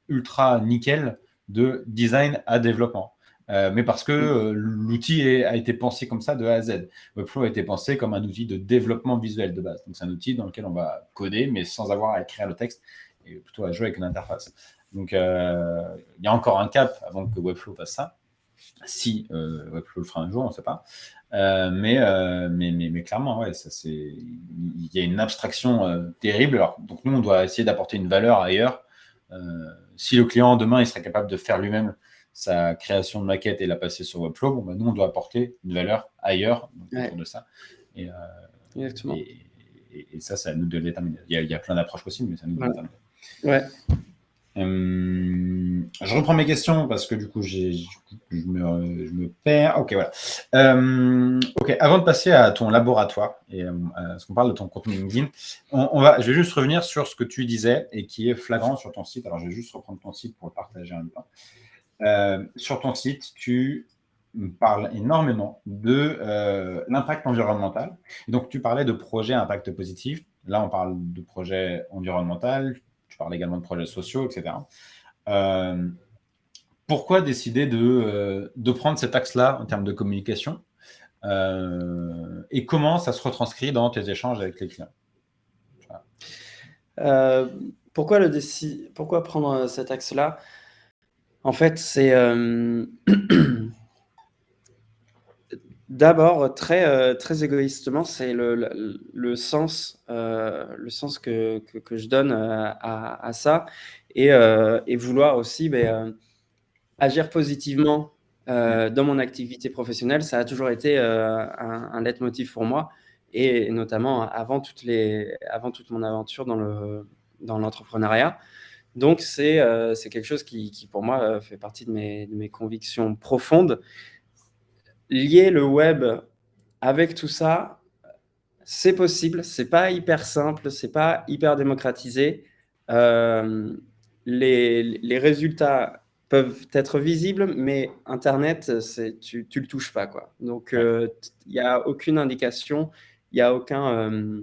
Speaker 1: ultra nickel de design à développement. Mais parce que l'outil a été pensé comme ça de A à Z. Webflow a été pensé comme un outil de développement visuel de base. Donc, c'est un outil dans lequel on va coder, mais sans avoir à écrire le texte, et plutôt à jouer avec une interface. Donc, il y a encore un cap avant que Webflow fasse ça. Si Webflow le fera un jour, on ne sait pas. Mais clairement, il y a une abstraction terrible. Alors, donc, nous, on doit essayer d'apporter une valeur ailleurs. Si le client, demain, il serait capable de faire lui-même sa création de maquette et la passer sur Webflow, nous, on doit apporter une valeur ailleurs autour de ça.
Speaker 2: Exactement.
Speaker 1: Et ça, c'est à nous de le déterminer. Il y a plein d'approches possibles, mais ça nous de le déterminer.
Speaker 2: Ouais.
Speaker 1: Je reprends mes questions parce que du coup, je me perds. Ok, voilà. Ok, avant de passer à ton laboratoire et à ce qu'on parle de ton contenu LinkedIn, je vais juste revenir sur ce que tu disais et qui est flagrant sur ton site. Alors, je vais juste reprendre ton site pour le partager en même temps. Sur ton site, tu parles énormément de l'impact environnemental. Et donc, tu parlais de projets à impact positif. Là, on parle de projets environnementaux. Tu parles également de projets sociaux, etc. Pourquoi décider de prendre cet axe-là en termes de communication et comment ça se retranscrit dans tes échanges avec les clients?
Speaker 2: Pourquoi prendre cet axe-là? En fait, c'est d'abord très égoïstement, c'est le sens que je donne à ça et vouloir aussi agir positivement dans mon activité professionnelle. Ça a toujours été un leitmotiv pour moi et notamment avant toute mon aventure dans l'entrepreneuriat. Donc c'est quelque chose qui pour moi fait partie de mes convictions profondes. Lier le web avec tout ça, c'est possible, c'est pas hyper simple, c'est pas hyper démocratisé. Les résultats peuvent être visibles, mais internet, tu le touches pas, quoi. Donc il y a aucune indication, il y a aucun,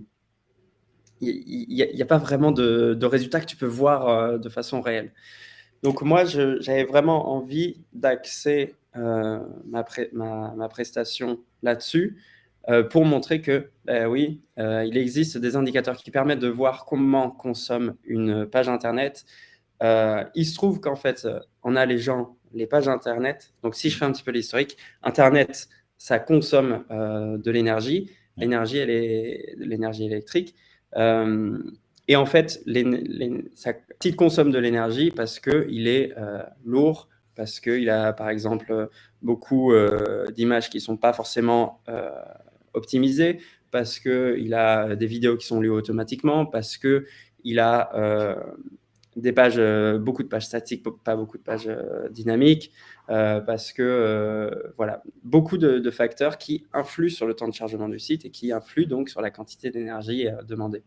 Speaker 2: il y a pas vraiment de résultats que tu peux voir de façon réelle. Donc moi, j'avais vraiment envie d'axer ma prestation là-dessus. pour montrer que, oui, il existe des indicateurs qui permettent de voir comment consomme une page Internet. Il se trouve qu'en fait, on a les pages Internet. Donc, si je fais un petit peu l'historique, Internet, ça consomme de l'énergie. L'énergie, l'énergie électrique. Et en fait, il consomme de l'énergie parce qu'il est lourd, parce qu'il a, par exemple, beaucoup d'images qui ne sont pas forcément optimisées, parce qu'il a des vidéos qui sont lues automatiquement, parce qu'il a des pages, beaucoup de pages statiques, pas beaucoup de pages dynamiques, parce que voilà, beaucoup de facteurs qui influent sur le temps de chargement du site et qui influent donc sur la quantité d'énergie demandée.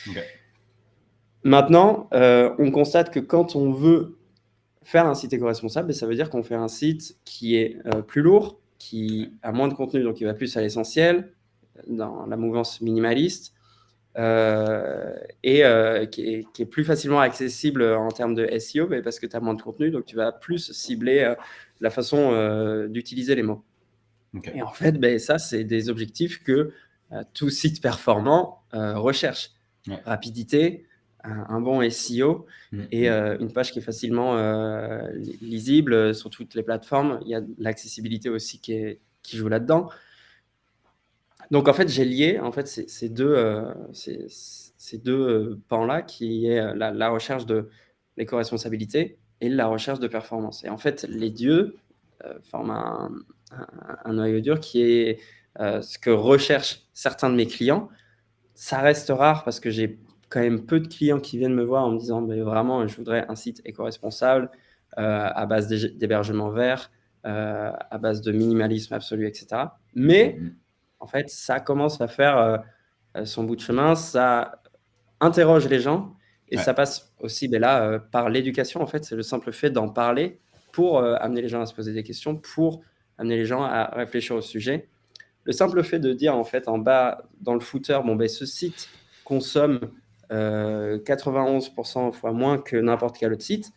Speaker 1: Ok.
Speaker 2: Maintenant, on constate que quand on veut faire un site éco-responsable, ça veut dire qu'on fait un site qui est plus lourd, qui a moins de contenu, donc qui va plus à l'essentiel, dans la mouvance minimaliste, et qui est plus facilement accessible en termes de SEO, parce que tu as moins de contenu, donc tu vas plus cibler la façon d'utiliser les mots.
Speaker 1: Ok.
Speaker 2: Et en fait, ça, c'est des objectifs que tout site performant recherche.
Speaker 1: Ouais.
Speaker 2: Rapidité, un bon SEO et une page qui est facilement lisible sur toutes les plateformes. Il y a l'accessibilité aussi qui joue là-dedans. Donc en fait, j'ai lié ces deux pans-là, qui est la recherche de l'éco-responsabilité et la recherche de performance. Et en fait, les deux forment un noyau dur qui est ce que recherchent certains de mes clients. Ça reste rare parce que j'ai quand même peu de clients qui viennent me voir en me disant vraiment, je voudrais un site éco-responsable à base d'hébergement vert, à base de minimalisme absolu, etc. Mais en fait, ça commence à faire son bout de chemin, ça interroge les gens et ça passe aussi par l'éducation. En fait, c'est le simple fait d'en parler pour amener les gens à se poser des questions, pour amener les gens à réfléchir au sujet. Le simple fait de dire en fait en bas dans le footer, ce site consomme 91% fois moins que n'importe quel autre site,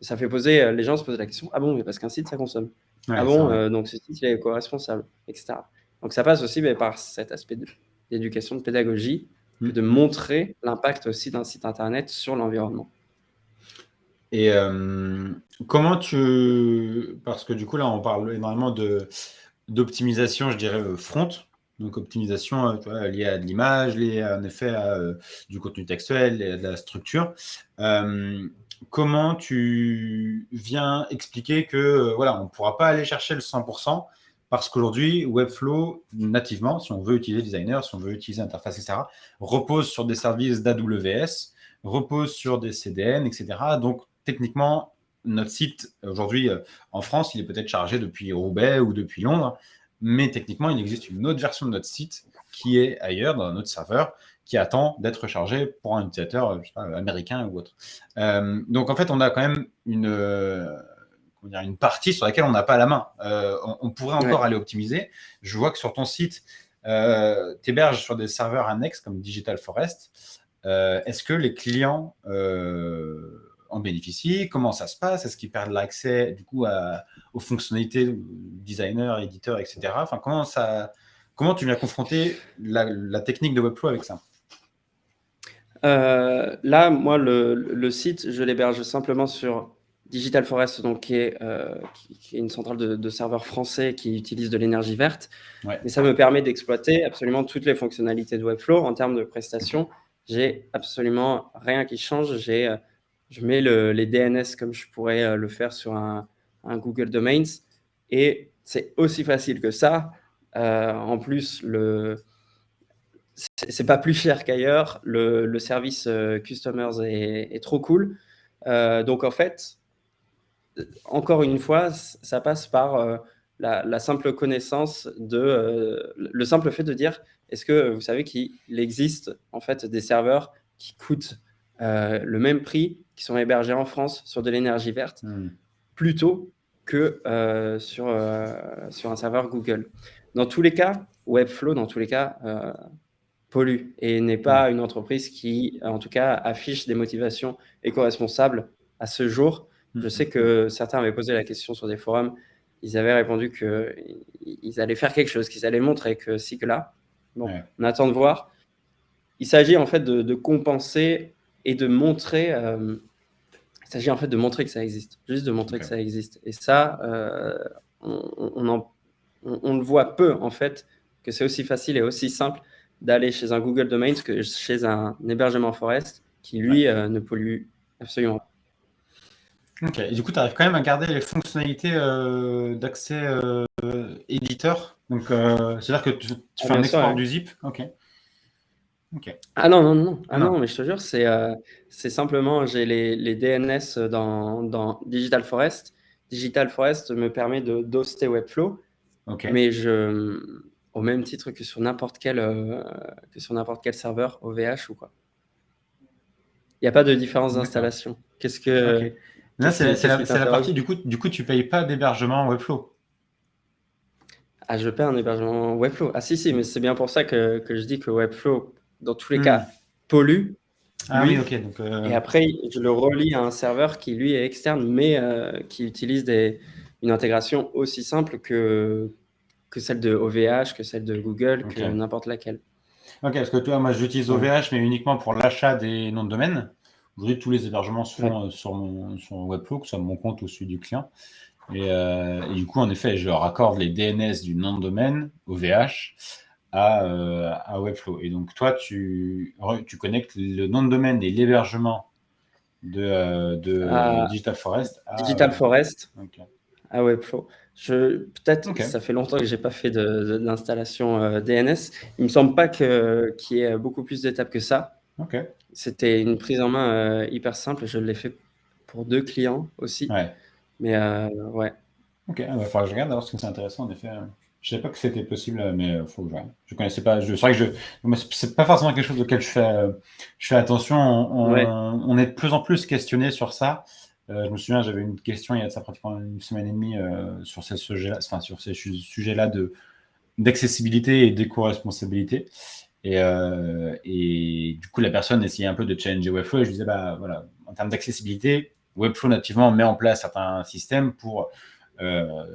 Speaker 2: ça fait poser, les gens se posent la question, ah bon, mais parce qu'un site ça consomme.
Speaker 1: Ouais,
Speaker 2: Ah bon, donc ce site il est éco-responsable, etc. Donc ça passe aussi par cet aspect d'éducation, de pédagogie, que de montrer l'impact aussi d'un site internet sur l'environnement.
Speaker 1: Et comment parce que du coup là on parle énormément d'optimisation, je dirais front, donc optimisation liée à de l'image, liée en effet à du contenu textuel et à de la structure. Comment tu viens expliquer que voilà, on ne pourra pas aller chercher le 100% parce qu'aujourd'hui, Webflow, nativement, si on veut utiliser Designer, si on veut utiliser Interface, etc., repose sur des services d'AWS, repose sur des CDN, etc. Donc, techniquement, notre site, aujourd'hui, en France, il est peut-être chargé depuis Roubaix ou depuis Londres, mais techniquement, il existe une autre version de notre site qui est ailleurs, dans notre serveur, qui attend d'être chargé pour un utilisateur américain ou autre. Donc, en fait, on a quand même une partie sur laquelle on n'a pas la main. On pourrait encore aller optimiser. Je vois que sur ton site, tu héberges sur des serveurs annexes comme Digital Forest. Est-ce que les clients en bénéficient? Comment ça se passe? Est-ce qu'ils perdent l'accès du coup aux fonctionnalités designer, éditeur, etc. Enfin, comment tu viens confronter la technique de Webflow avec ça?
Speaker 2: Là, moi, le site, je l'héberge simplement sur Digital Forest, donc qui est une centrale de serveurs français qui utilise de l'énergie verte. Mais ça me permet d'exploiter absolument toutes les fonctionnalités de Webflow. En termes de prestations, j'ai absolument rien qui change. Je mets les DNS comme je pourrais le faire sur un Google Domains. Et c'est aussi facile que ça. En plus, c'est pas plus cher qu'ailleurs. Le service Customers est trop cool. Donc, en fait, encore une fois, ça passe par la simple connaissance le simple fait de dire, est-ce que vous savez qu'il existe en fait des serveurs qui coûtent le même prix, qui sont hébergés en France sur de l'énergie verte, plutôt que sur un serveur Google. Dans tous les cas, Webflow, pollue et n'est pas une entreprise qui, en tout cas, affiche des motivations éco-responsables à ce jour. Je sais que certains avaient posé la question sur des forums. Ils avaient répondu qu'ils allaient faire quelque chose, qu'ils allaient montrer que ci, que là. Bon,
Speaker 1: Ouais.
Speaker 2: on attend de voir. Il s'agit en fait de compenser et de montrer. Il s'agit en fait de montrer que ça existe, juste de montrer que
Speaker 1: Ok.
Speaker 2: ça existe. Et ça, on le voit peu en fait, que c'est aussi facile et aussi simple d'aller chez un Google Domains que chez un hébergement Forest qui
Speaker 1: Ouais.
Speaker 2: lui ne pollue absolument pas.
Speaker 1: Ok. Et du coup, tu arrives quand même à garder les fonctionnalités d'accès éditeur. Donc, c'est-à-dire que tu
Speaker 2: Ah,
Speaker 1: fais un
Speaker 2: bien sûr,
Speaker 1: export
Speaker 2: ouais.
Speaker 1: du zip. Ok. Ok.
Speaker 2: Ah non, non, non, non.
Speaker 1: Ah
Speaker 2: Ah
Speaker 1: non.
Speaker 2: non, mais je te jure, c'est simplement, j'ai les DNS dans Digital Forest. Digital Forest me permet d'hoster Webflow,
Speaker 1: Ok.
Speaker 2: mais au même titre que sur n'importe quel serveur OVH ou quoi. Il n'y a pas de différence
Speaker 1: D'accord.
Speaker 2: d'installation.
Speaker 1: Ok. Là,
Speaker 2: Qu'est-ce qui
Speaker 1: c'est la
Speaker 2: t'interroge?
Speaker 1: partie, du coup, tu payes pas d'hébergement Webflow.
Speaker 2: Ah, je paie un hébergement Webflow. Ah si, si, mais c'est bien pour ça que je dis que Webflow, dans tous les
Speaker 1: Hmm.
Speaker 2: cas, pollue,
Speaker 1: Ah oui,
Speaker 2: lui.
Speaker 1: ok. Donc,
Speaker 2: Et après, je le relie à un serveur qui, lui, est externe, mais qui utilise une intégration aussi simple que celle de OVH, que celle de Google, que
Speaker 1: ok.
Speaker 2: n'importe laquelle.
Speaker 1: Ok, parce que toi, moi, j'utilise
Speaker 2: Voilà.
Speaker 1: OVH, mais uniquement pour l'achat des noms de domaine. Aujourd'hui, tous les hébergements se
Speaker 2: Ouais.
Speaker 1: font sur Webflow, que ce soit mon compte ou celui du client. Et du coup, en effet, je raccorde les DNS du nom de domaine, OVH, à Webflow. Et donc, toi, tu connectes le nom de domaine et l'hébergement de
Speaker 2: À
Speaker 1: Digital Forest à.
Speaker 2: Digital Forest,
Speaker 1: Ok.
Speaker 2: à Webflow. Peut-être,
Speaker 1: Ok.
Speaker 2: ça fait longtemps que j'ai pas fait d'installation DNS. Il me semble pas qu'il y ait beaucoup plus d'étapes que ça.
Speaker 1: Ok.
Speaker 2: C'était une prise en main hyper simple. Je l'ai fait pour 2 clients aussi.
Speaker 1: Ouais.
Speaker 2: Mais ouais.
Speaker 1: Ok. Il va falloir que je regarde, parce que c'est intéressant, en effet. Je savais pas que c'était possible, mais il faut que je regarde. Je connaissais pas. C'est vrai que moi, c'est pas forcément quelque chose auquel je fais attention.
Speaker 2: Ouais.
Speaker 1: On est de plus en plus questionné sur ça. Je me souviens, j'avais une question il y a de ça pratiquement une semaine et demie sur ces sujets-là, enfin, sur ces sujets-là d'accessibilité et d'éco-responsabilité. Et du coup, la personne essayait un peu de challenger Webflow et je disais, bah voilà, en termes d'accessibilité, Webflow nativement met en place certains systèmes euh,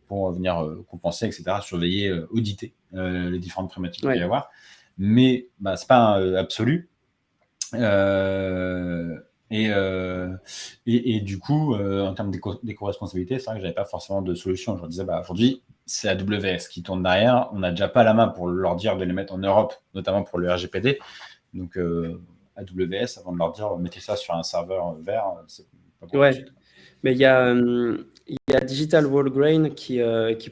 Speaker 1: pour venir compenser, etc., surveiller, auditer les différentes problématiques qu'il peut y
Speaker 2: Ouais.
Speaker 1: avoir. Mais bah, c'est pas absolu. Euh, et, euh, et du coup, en termes d'éco-responsabilité, c'est vrai que j'avais pas forcément de solution. Je leur disais, bah, aujourd'hui, c'est AWS qui tourne derrière. On n'a déjà pas la main pour leur dire de les mettre en Europe, notamment pour le RGPD. Donc, AWS, avant de leur dire, mettez ça sur un serveur vert, c'est pas pour tout de
Speaker 2: Ouais.
Speaker 1: suite.
Speaker 2: Mais il y a Digital Whole Grain qui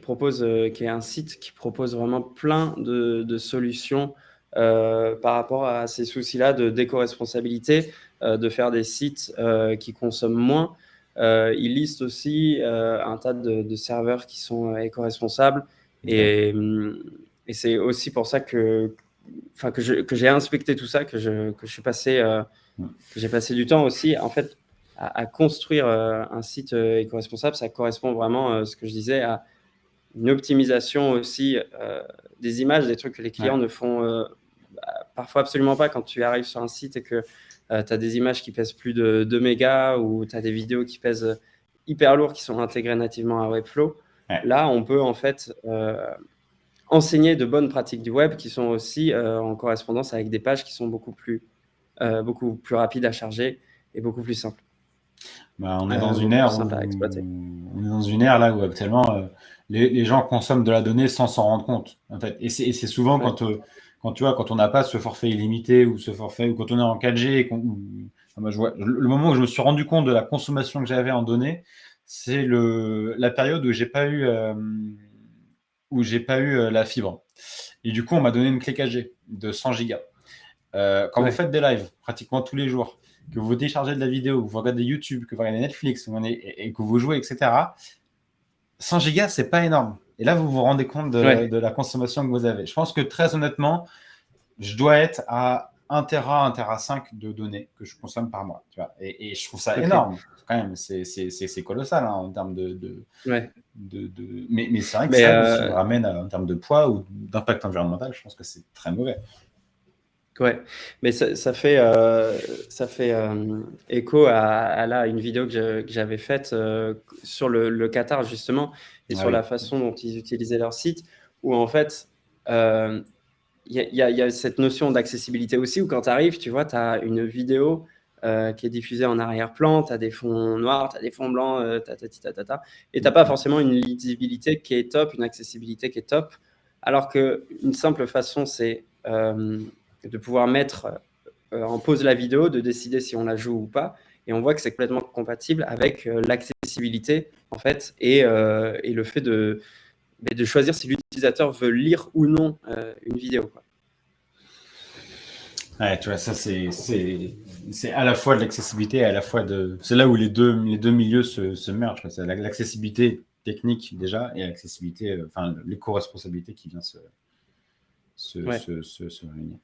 Speaker 2: propose, qui est un site qui propose vraiment plein de solutions par rapport à ces soucis-là d'éco-responsabilité, de faire des sites qui consomment moins. Il liste aussi un tas de serveurs qui sont éco-responsables.
Speaker 1: Ok.
Speaker 2: Et c'est aussi pour ça que j'ai inspecté tout ça, que je suis passé,
Speaker 1: Mm.
Speaker 2: que j'ai passé du temps aussi. En fait, à construire un site éco-responsable, ça correspond vraiment, ce que je disais, à une optimisation aussi des images, des trucs que les clients
Speaker 1: Ouais.
Speaker 2: ne font parfois absolument pas quand tu arrives sur un site et que tu as des images qui pèsent plus de 2 mégas ou tu as des vidéos qui pèsent hyper lourd qui sont intégrées nativement à Webflow.
Speaker 1: Ouais.
Speaker 2: Là, on peut en fait enseigner de bonnes pratiques du web qui sont aussi en correspondance avec des pages qui sont beaucoup plus rapides à charger et beaucoup plus simples.
Speaker 1: Bah, on est dans une
Speaker 2: Beaucoup plus
Speaker 1: ère
Speaker 2: simple à exploiter.
Speaker 1: on est dans une ère là où actuellement les gens consomment de la donnée sans s'en rendre compte en fait. Et c'est souvent
Speaker 2: Ouais,
Speaker 1: quand tu vois quand on n'a pas ce forfait illimité ou ce forfait ou quand on est en 4G enfin, moi, je vois, le moment où je me suis rendu compte de la consommation que j'avais en données, c'est la période où j'ai pas eu la fibre. Et du coup, on m'a donné une clé 4G de 100 gigas. Quand vous
Speaker 2: ouais,
Speaker 1: faites des lives pratiquement tous les jours, que vous téléchargez de la vidéo, que vous regardez YouTube, que vous regardez Netflix, et que vous jouez, etc., 100 gigas, c'est pas énorme. Et là, vous vous rendez compte
Speaker 2: ouais,
Speaker 1: de la consommation que vous avez. Je pense que très honnêtement, je dois être à 1 Tera 5 de données que je consomme par mois. Tu vois. Et je trouve ça
Speaker 2: ok,
Speaker 1: énorme. Quand même, c'est colossal hein, en termes
Speaker 2: ouais.
Speaker 1: Mais c'est vrai que
Speaker 2: Mais
Speaker 1: ça, si on le ramène en termes de poids ou d'impact environnemental, je pense que c'est très mauvais.
Speaker 2: ouais, mais ça fait écho à là, une vidéo que j'avais faite sur le Qatar justement et
Speaker 1: Ah
Speaker 2: sur
Speaker 1: oui.
Speaker 2: la façon dont ils utilisaient leur site où en fait, euh, il y a cette notion d'accessibilité aussi, où quand tu arrives, tu vois, tu as une vidéo qui est diffusée en arrière-plan, tu as des fonds noirs, tu as des fonds blancs, et tu n'as pas forcément une lisibilité qui est top, une accessibilité qui est top, alors qu'une simple façon, c'est de pouvoir mettre en pause la vidéo, de décider si on la joue ou pas, et on voit que c'est complètement compatible avec l'accessibilité, en fait, et le fait de choisir si l'utilisateur veut lire ou non une vidéo, quoi.
Speaker 1: Ouais, tu vois, ça, c'est à la fois de l'accessibilité et à la fois de. C'est là où les deux milieux se mergent, quoi. C'est l'accessibilité technique déjà et l'accessibilité, enfin, l'éco-responsabilité qui vient
Speaker 2: Ouais.
Speaker 1: se réunir.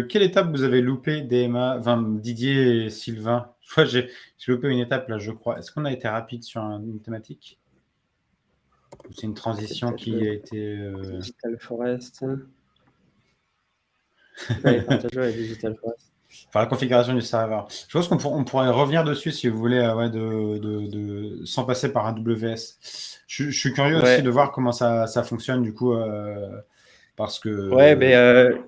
Speaker 1: Quelle étape vous avez loupé, DMA, enfin, Didier et Sylvain? Je crois que j'ai loupé une étape là, je crois. Est-ce qu'on a été rapide sur une thématique? Ou c'est une transition qui a été.
Speaker 2: Digital Forest. Il fallait partager avec Digital Forest.
Speaker 1: Enfin, la configuration du serveur. Je pense qu'on pourrait revenir dessus si vous voulez, ouais, sans passer par un WS. Je suis curieux aussi de voir comment ça fonctionne du coup, parce que.
Speaker 2: Ouais, mais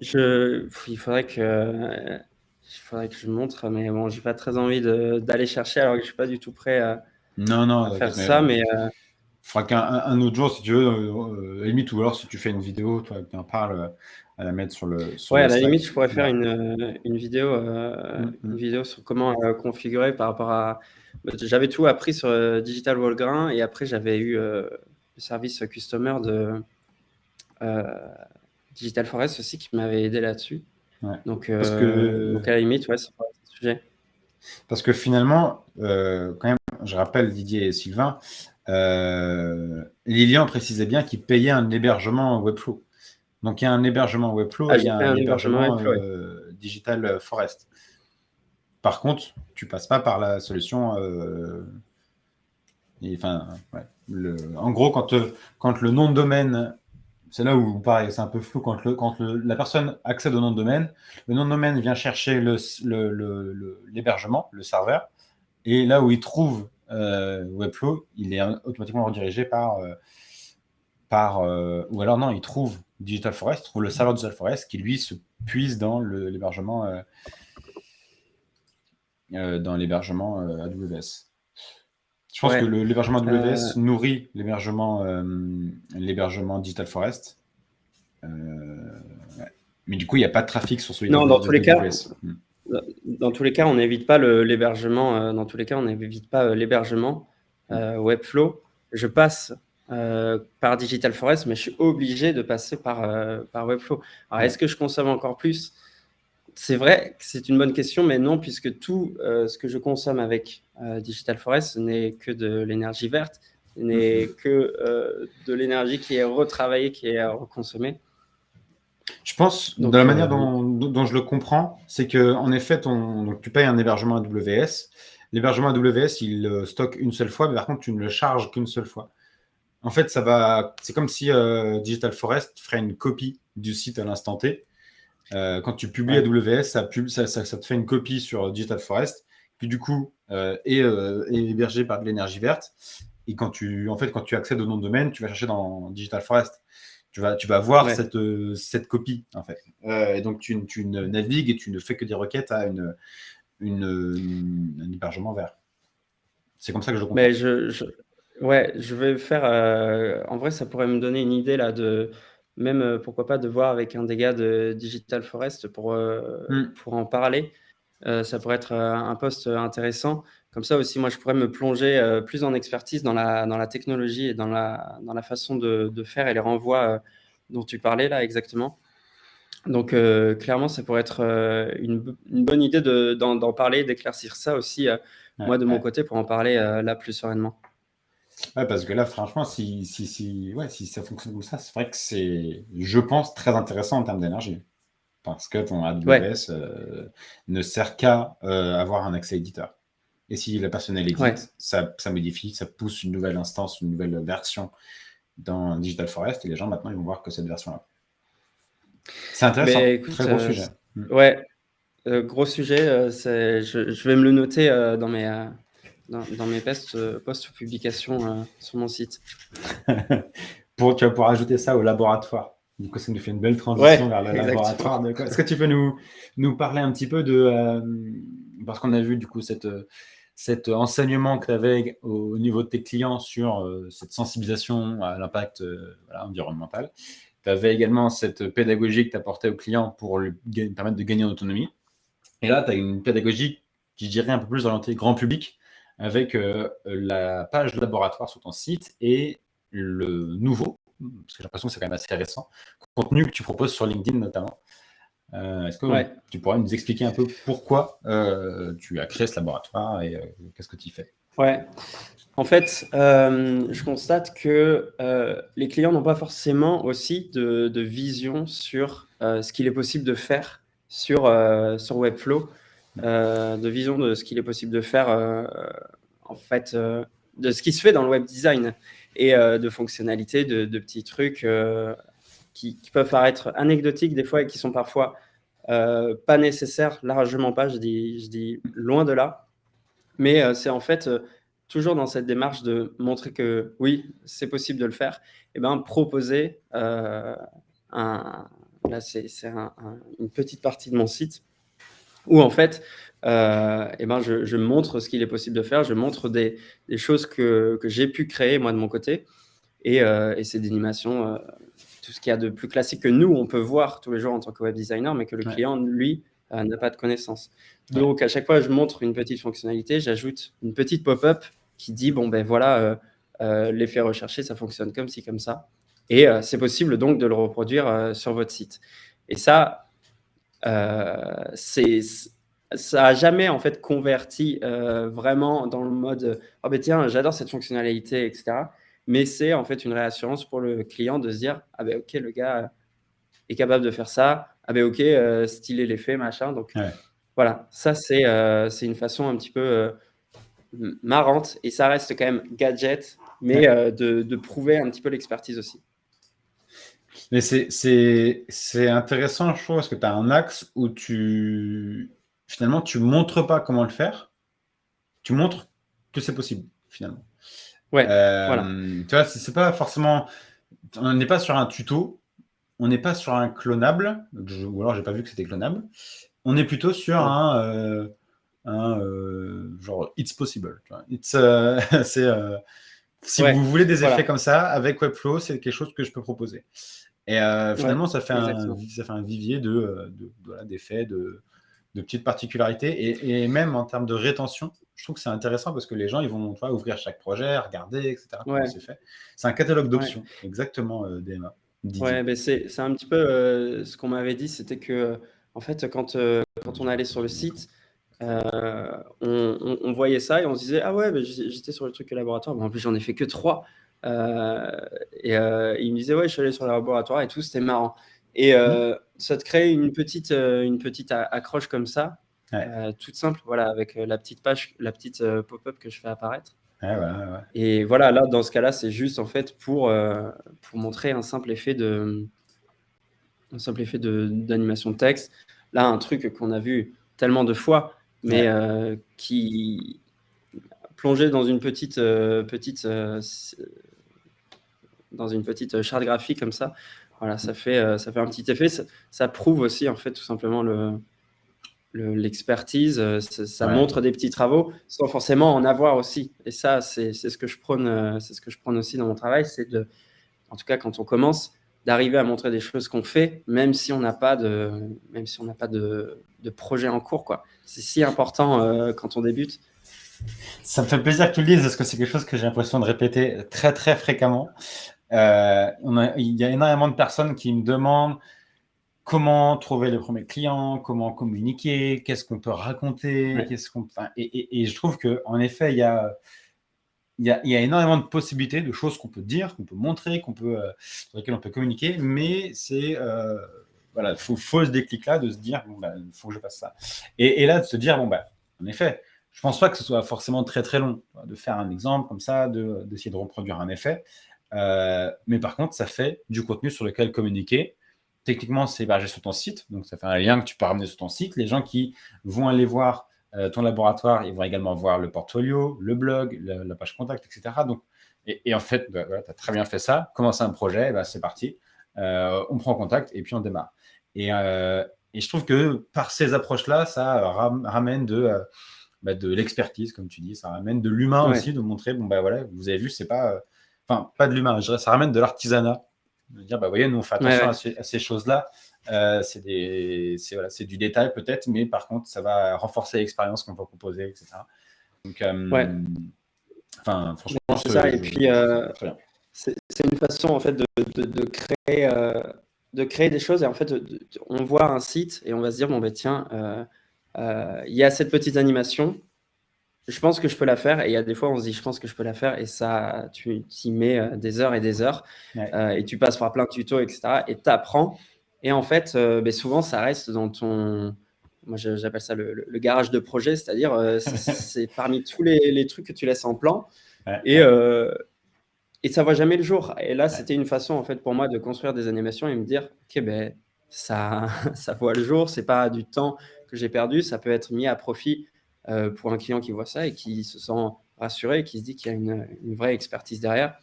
Speaker 2: il faudrait que je montre, mais bon, j'ai pas très envie d'aller chercher alors que je suis pas du tout prêt à
Speaker 1: Non,
Speaker 2: faire ça, mais.
Speaker 1: Il faudra qu'un autre jour, si tu veux, à la limite, ou alors si tu fais une vidéo, toi, qui en parle, à la mettre sur le.
Speaker 2: Ouais, à la
Speaker 1: Slack.
Speaker 2: limite, je pourrais faire une vidéo,
Speaker 1: Mm.
Speaker 2: sur comment configurer par rapport à. J'avais tout appris sur Digital Walgrin, et après j'avais eu le service customer de Digital Forest aussi qui m'avait aidé là-dessus.
Speaker 1: Ouais.
Speaker 2: Donc à la limite, ouais, c'est pas un sujet.
Speaker 1: Parce que finalement, quand même, je rappelle Didier et Sylvain, Lilian précisait bien qu'il payait un hébergement Webflow. Donc il y a un hébergement Webflow et il y a un hébergement Digital Forest. Par contre, tu passes pas par la solution. En gros, quand le nom de domaine, c'est là où pareil, c'est un peu flou. Quand la personne accède au nom de domaine, le nom de domaine vient chercher l'hébergement, le serveur, et là où il trouve Webflow, il est automatiquement redirigé ou alors non, il trouve Digital Forest, il trouve le serveur Digital Forest qui lui se puise dans l'hébergement AWS. Je pense que l'hébergement AWS nourrit l'hébergement Digital Forest. Mais du coup, il n'y a pas de trafic sur celui
Speaker 2: non,
Speaker 1: de AWS.
Speaker 2: Dans tous les cas, on n'évite pas l'hébergement. Dans tous les cas, on n'évite pas l'hébergement Webflow. Je passe par Digital Forest, mais je suis obligé de passer par Webflow. Alors, est-ce que je consomme encore plus? C'est vrai que c'est une bonne question, mais non, puisque tout ce que je consomme avec Digital Forest, ce n'est que de l'énergie verte, ce n'est que de l'énergie qui est retravaillée, qui est reconsommée.
Speaker 1: Je pense, de la manière dont je le comprends, c'est que en effet, donc, tu payes un hébergement AWS. L'hébergement AWS, il stocke une seule fois, mais par contre, tu ne le charges qu'une seule fois. En fait, c'est comme si Digital Forest ferait une copie du site à l'instant T. Quand tu publies AWS, ça te fait une copie sur Digital Forest, qui du coup est hébergé par de l'énergie verte. Et quand tu accèdes au nom de domaine, tu vas chercher dans Digital Forest. Tu vas voir cette copie, en fait. Et donc, tu navigues et tu ne fais que des requêtes à un hébergement vert. C'est comme ça que je le comprends.
Speaker 2: Mais je vais faire. En vrai, ça pourrait me donner une idée là de même pourquoi pas de voir avec un des gars de Digital Forest pour en parler. Ça pourrait être un post intéressant. Comme ça aussi, moi, je pourrais me plonger plus en expertise dans la technologie et dans la façon de faire et les renvois dont tu parlais là exactement. Donc clairement, ça pourrait être une bonne idée d'en parler, d'éclaircir ça aussi, moi de mon côté, pour en parler là plus sereinement.
Speaker 1: Ouais, parce que là, franchement, si ça fonctionne comme ça, c'est vrai que c'est, je pense, très intéressant en termes d'énergie. Parce que ton AWS ne sert qu'à avoir un accès éditeur. Et si la personne édite, ça modifie, ça pousse une nouvelle instance, une nouvelle version dans Digital Forest, et les gens maintenant ils vont voir que cette version-là. C'est intéressant,
Speaker 2: écoute,
Speaker 1: très gros sujet.
Speaker 2: Ouais, gros sujet. Je vais me le noter dans mes posts ou publications sur mon site.
Speaker 1: Tu vas pouvoir ajouter ça au laboratoire. Du coup, ça nous fait une belle transition
Speaker 2: Ouais,
Speaker 1: vers le
Speaker 2: exactement.
Speaker 1: laboratoire. Est-ce que tu peux nous parler un petit peu parce qu'on a vu du coup cet enseignement que tu avais au niveau de tes clients sur cette sensibilisation à l'impact environnemental. Tu avais également cette pédagogie que tu apportais aux clients pour lui permettre de gagner en autonomie. Et là, tu as une pédagogie qui, je dirais, un peu plus orientée grand public avec la page laboratoire sur ton site et le nouveau, parce que j'ai l'impression que c'est quand même assez récent, contenu que tu proposes sur LinkedIn notamment. Est-ce que
Speaker 2: Ouais.
Speaker 1: tu pourrais nous expliquer un peu pourquoi tu as créé ce laboratoire et qu'est-ce que tu y fais?
Speaker 2: Ouais. En fait, je constate que les clients n'ont pas forcément aussi de vision sur ce qu'il est possible de faire sur Webflow, de vision de ce qu'il est possible de faire, en fait, de ce qui se fait dans le web design et de fonctionnalités, de petits trucs qui peuvent paraître anecdotiques des fois et qui sont parfois pas nécessaires, largement pas, je dis loin de là. Mais c'est en fait toujours dans cette démarche de montrer que oui, c'est possible de le faire, et ben proposer là une petite partie de mon site où en fait, et ben je montre ce qu'il est possible de faire, je montre des choses que j'ai pu créer moi de mon côté et c'est d'animation, tout ce qu'il y a de plus classique que nous, on peut voir tous les jours en tant que web designer, mais que le
Speaker 1: Ouais,
Speaker 2: client, lui, n'a pas de connaissance.
Speaker 1: ouais,
Speaker 2: Donc à chaque fois, je montre une petite fonctionnalité, j'ajoute une petite pop-up qui dit: «Bon, ben voilà, l'effet recherché, ça fonctionne comme ci, comme ça» et c'est possible donc de le reproduire, sur votre site et ça, c'est ça a jamais en fait converti, vraiment dans le mode, «Oh beh, tiens, j'adore cette fonctionnalité» et cetera. Mais c'est en fait une réassurance pour le client de se dire: «Ah beh, OK, le gars est capable de faire ça. Ah beh, OK, stylé l'effet, machin». Donc
Speaker 1: ouais.
Speaker 2: voilà, ça c'est une façon un petit peu, marrante et ça reste quand même gadget, mais
Speaker 1: Ouais.
Speaker 2: de prouver un petit peu l'expertise aussi.
Speaker 1: Mais c'est intéressant, je trouve, parce que tu as un axe où finalement, tu montres pas comment le faire, tu montres que c'est possible, finalement.
Speaker 2: Ouais, voilà.
Speaker 1: Tu vois, c'est pas forcément, on n'est pas sur un tuto, on n'est pas sur un clonable, ou alors j'ai pas vu que c'était clonable. On est plutôt sur
Speaker 2: Non.
Speaker 1: genre it's possible. Tu vois. C'est si
Speaker 2: Ouais,
Speaker 1: vous voulez des effets
Speaker 2: voilà.
Speaker 1: comme ça avec Webflow, c'est quelque chose que je peux proposer. Et
Speaker 2: Ouais,
Speaker 1: finalement,
Speaker 2: exactement.
Speaker 1: ça fait un vivier voilà, d'effets, de petites particularités. Et même en termes de rétention, je trouve que c'est intéressant parce que les gens, ils vont tu vois, ouvrir chaque projet, regarder, etc., comment
Speaker 2: Ouais,
Speaker 1: c'est fait. C'est un catalogue
Speaker 2: ouais.
Speaker 1: d'options, exactement, DMA, Didier.
Speaker 2: Ouais, beh, c'est un petit peu, ce qu'on m'avait dit, c'était que, en fait, quand on allait sur le site, on voyait ça et on se disait: «Ah ouais, beh, j'étais sur le truc laboratoire, mais en plus j'en ai fait que 3». Et il me disait: «Ouais, je suis allé sur le laboratoire et tout, c'était marrant» et
Speaker 1: Hmm.
Speaker 2: ça te crée une petite a accroche comme ça,
Speaker 1: Ouais.
Speaker 2: toute simple, voilà, avec, la petite page, la petite, pop-up que je fais apparaître.
Speaker 1: Ouais, voilà, ouais, ouais.
Speaker 2: Et voilà, là, dans ce cas-là, c'est juste en fait pour montrer un simple effet d'animation de texte. Là, un truc qu'on a vu tellement de fois, mais
Speaker 1: Ouais.
Speaker 2: qui plongé dans une dans une petite charte graphique comme ça, voilà, ça fait un petit effet. Ça prouve aussi en fait tout simplement l'expertise, ça
Speaker 1: Ouais.
Speaker 2: montre des petits travaux sans forcément en avoir aussi. Et ça, c'est ce que je prône, c'est ce que je prône aussi dans mon travail, c'est en tout cas quand on commence, d'arriver à montrer des choses qu'on fait, même si on n'a pas de projet en cours, quoi. C'est si important, quand on débute.
Speaker 1: Ça me fait plaisir que tu le dises parce que c'est quelque chose que j'ai l'impression de répéter très, très fréquemment. Il y a énormément de personnes qui me demandent comment trouver les premiers clients, comment communiquer, qu'est-ce qu'on peut raconter,
Speaker 2: Ouais,
Speaker 1: et je trouve qu'en effet, il y a énormément de possibilités, de choses qu'on peut dire, qu'on peut montrer, sur lesquelles on peut communiquer, mais voilà, faut ce déclic-là de se dire, bon, bah, il faut que je fasse ça. Et là, de se dire, bon, bah, en effet, je pense pas que ce soit forcément très très long de faire un exemple comme ça, d'essayer de reproduire un effet. Mais par contre, ça fait du contenu sur lequel communiquer. Techniquement, c'est hébergé sur ton site, donc ça fait un lien que tu peux ramener sur ton site. Les gens qui vont aller voir ton laboratoire, ils vont également voir le portfolio, le blog, la page contact, etc. Donc, et en fait, bah, voilà, tu as très bien fait ça. Commencer un projet, bah, c'est parti. on prend contact et puis on démarre. Et je trouve que par ces approches-là, ça ramène de l'expertise, comme tu dis, ça ramène de l'humain aussi, de montrer, voilà, vous avez vu, c'est pas... Enfin, pas de l'humain, je dirais, ça ramène de l'artisanat. De dire, vous voyez, nous, on fait attention à ces choses-là. C'est du détail peut-être, mais par contre, ça va renforcer l'expérience qu'on va proposer, etc. Donc, franchement,
Speaker 2: c'est ça. Et puis, c'est une façon en fait de créer des choses. Et en fait, on voit un site et on va se dire, tiens, il y a cette petite animation. Je pense que je peux la faire. Et il y a des fois, on se dit, je pense que je peux la faire. Et ça, tu y mets des heures et des heures. Et tu passes par plein de tutos, etc. Et tu apprends. Et en fait, souvent, ça reste dans ton... Moi, j'appelle ça le garage de projet. C'est-à-dire, c'est parmi tous les trucs que tu laisses en plan. Et ça ne voit jamais le jour. Et là, c'était une façon, en fait, pour moi, de construire des animations et me dire, OK, ça voit le jour. Ce n'est pas du temps que j'ai perdu. Ça peut être mis à profit pour un client qui voit ça et qui se sent rassuré et qui se dit qu'il y a une vraie expertise derrière.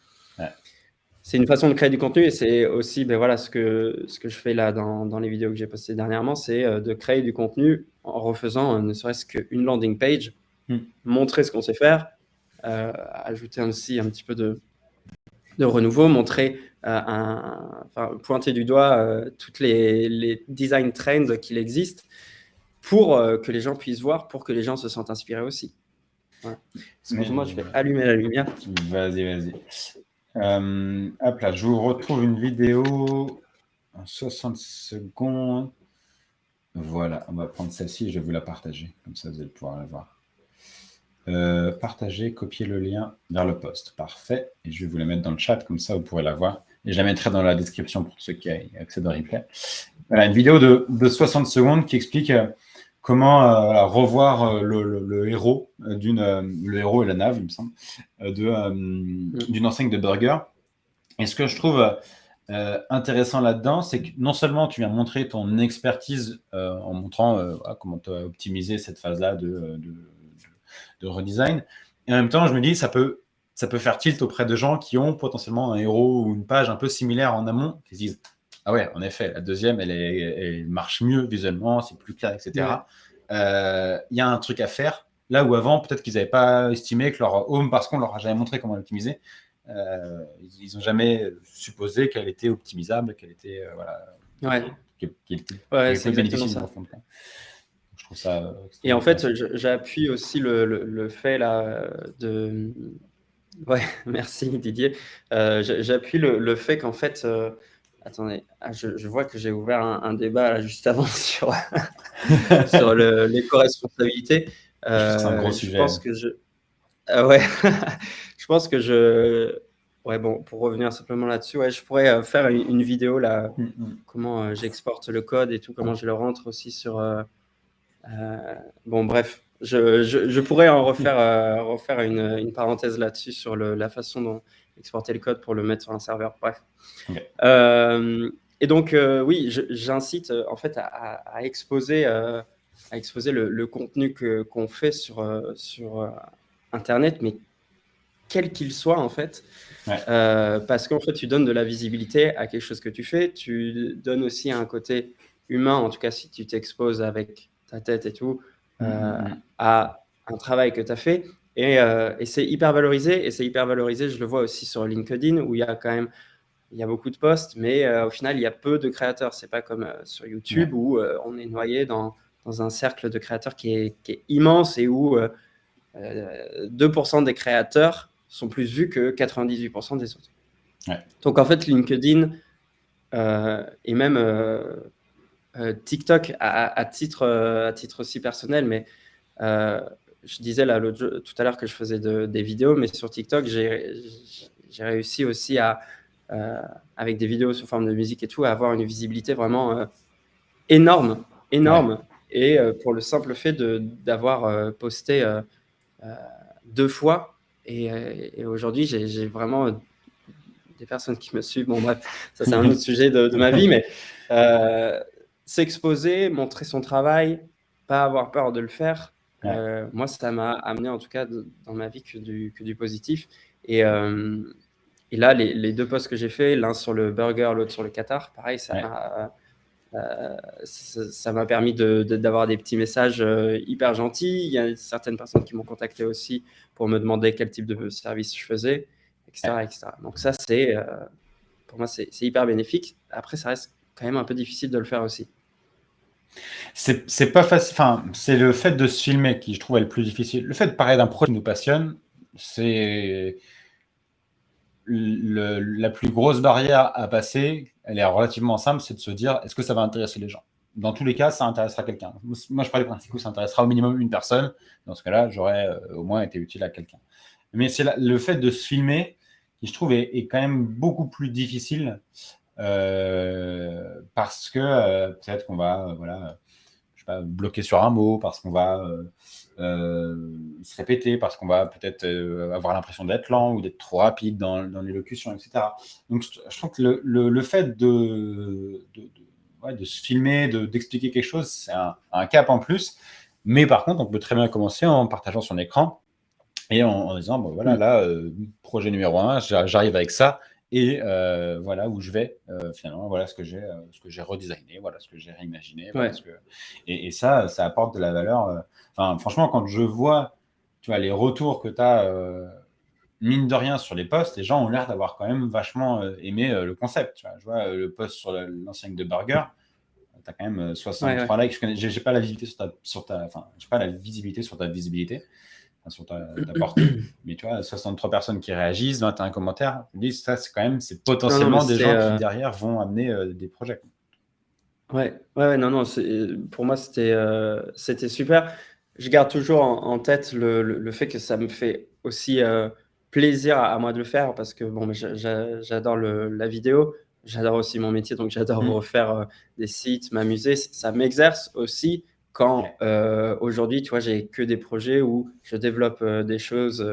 Speaker 2: C'est une façon de créer du contenu et c'est aussi ce que je fais là dans les vidéos que j'ai postées dernièrement, c'est de créer du contenu en refaisant ne serait-ce qu'une landing page, montrer ce qu'on sait faire, ajouter aussi un petit peu de renouveau, montrer, pointer du doigt toutes les design trends qu'il existe pour que les gens puissent voir, pour que les gens se sentent inspirés aussi. Voilà. Excuse-moi, je vais allumer la lumière.
Speaker 1: Vas-y. Hop là, je vous retrouve une vidéo en 60 secondes. Voilà, on va prendre celle-ci, je vais vous la partager, comme ça vous allez pouvoir la voir. Partager, copier le lien vers le post. Parfait. Et je vais vous la mettre dans le chat, comme ça vous pourrez la voir. Et je la mettrai dans la description pour ceux qui accèdent au replay. Voilà, une vidéo de 60 secondes qui explique comment revoir le héros le héros et la nave, il me semble, d'une enseigne de burger. Et ce que je trouve intéressant là-dedans, c'est que non seulement tu viens montrer ton expertise en montrant comment tu as optimisé cette phase-là de redesign, et en même temps, je me dis, ça peut faire tilt auprès de gens qui ont potentiellement un héros ou une page un peu similaire en amont, qui se disent, ah ouais, en effet, la deuxième, elle marche mieux visuellement, c'est plus clair, etc. Il y a un truc à faire. Là où avant, peut-être qu'ils n'avaient pas estimé que leur home, parce qu'on leur a jamais montré comment l'optimiser, ils n'ont jamais supposé qu'elle était optimisable, qu'elle était
Speaker 2: c'est exactement ça.
Speaker 1: Je trouve ça.
Speaker 2: Et en fait, j'appuie aussi le fait là de. Ouais, merci Didier. J'appuie le fait qu'en fait, attendez, je vois que j'ai ouvert un débat là, juste avant sur l'éco-responsabilité.
Speaker 1: C'est un gros sujet.
Speaker 2: Je pense que je pense que pour revenir simplement là-dessus, je pourrais faire une vidéo là, comment j'exporte le code et tout, comment je le rentre aussi sur. Bref, je pourrais en refaire une parenthèse là-dessus sur la façon dont exporter le code pour le mettre sur un serveur. Bref.
Speaker 1: Okay.
Speaker 2: Et donc, oui, j'incite en fait à exposer le contenu qu'on fait sur Internet, mais quel qu'il soit en fait. Parce qu'en fait, tu donnes de la visibilité à quelque chose que tu fais. Tu donnes aussi un côté humain, en tout cas si tu t'exposes avec ta tête et tout, à un travail que tu as fait. Et c'est hyper valorisé. Et c'est hyper valorisé, je le vois aussi sur LinkedIn, où il y a beaucoup de posts, mais au final, il y a peu de créateurs. C'est pas comme sur YouTube, où on est noyé dans un cercle de créateurs qui est immense et où 2% des créateurs sont plus vus que 98% des autres. Donc en fait, LinkedIn et même TikTok à titre aussi personnel, mais je disais là tout à l'heure que je faisais des vidéos, mais sur TikTok, j'ai réussi aussi avec des vidéos sous forme de musique et tout, à avoir une visibilité vraiment énorme. Et pour le simple fait d'avoir posté 2 fois. Et aujourd'hui, j'ai vraiment des personnes qui me suivent. Bon, bref, ça, c'est un autre sujet de ma vie, mais s'exposer, montrer son travail, pas avoir peur de le faire. Moi, ça m'a amené, en tout cas, dans ma vie que du positif. Et Et là, les deux posts que j'ai fait, l'un sur le burger, l'autre sur le Qatar, pareil,
Speaker 1: Ouais.
Speaker 2: ça m'a permis d'avoir des petits messages hyper gentils. Il y a certaines personnes qui m'ont contacté aussi pour me demander quel type de service je faisais, etc. etc. Donc ça, pour moi, c'est hyper bénéfique. Après, ça reste quand même un peu difficile de le faire aussi.
Speaker 1: C'est pas facile. Enfin, c'est le fait de se filmer qui, je trouve, est le plus difficile. Le fait de parler d'un projet qui nous passionne, c'est la plus grosse barrière à passer. Elle est relativement simple, c'est de se dire, est-ce que ça va intéresser les gens? Dans tous les cas, ça intéressera quelqu'un. Moi, je parle du principe que ça intéressera au minimum une personne. Dans ce cas-là, j'aurais au moins été utile à quelqu'un. Mais c'est le fait de se filmer qui, je trouve, est quand même beaucoup plus difficile parce que peut-être qu'on va, voilà, je sais pas, bloquer sur un mot, parce qu'on va se répéter, parce qu'on va peut-être avoir l'impression d'être lent ou d'être trop rapide dans l'élocution, etc. Donc, je trouve que le fait ouais, de se filmer, d'expliquer quelque chose, c'est un cap en plus. Mais par contre, on peut très bien commencer en partageant son écran et en disant, bon, voilà, là, projet numéro 1, j'arrive avec ça, et voilà où je vais, finalement, voilà ce que j'ai redesigné, voilà ce que j'ai réimaginé, voilà
Speaker 2: Ouais.
Speaker 1: et ça apporte de la valeur. Enfin, franchement, quand je vois, tu vois, les retours que tu as, mine de rien, sur les posts, les gens ont l'air d'avoir quand même vachement aimé le concept. Tu vois. Je vois le post sur l'enseigne de burger, tu as quand même
Speaker 2: Ouais, ouais.
Speaker 1: 63 likes. J'ai pas la visibilité enfin, j'ai pas la visibilité sur ta visibilité, sur ta portée. Mais tu vois, 63 personnes qui réagissent, 21 commentaires. Je me dis, ça, c'est
Speaker 2: Non, non, mais
Speaker 1: potentiellement des gens qui derrière vont amener des projets.
Speaker 2: ouais, ouais, non, non, pour moi, c'était super. Je garde toujours en tête le fait que ça me fait aussi plaisir à moi de le faire parce que bon, j'adore la vidéo, j'adore aussi mon métier, donc j'adore
Speaker 1: Mm.
Speaker 2: refaire des sites, m'amuser. Ça m'exerce aussi quand
Speaker 1: Ouais.
Speaker 2: aujourd'hui, tu vois, j'ai que des projets où je développe des choses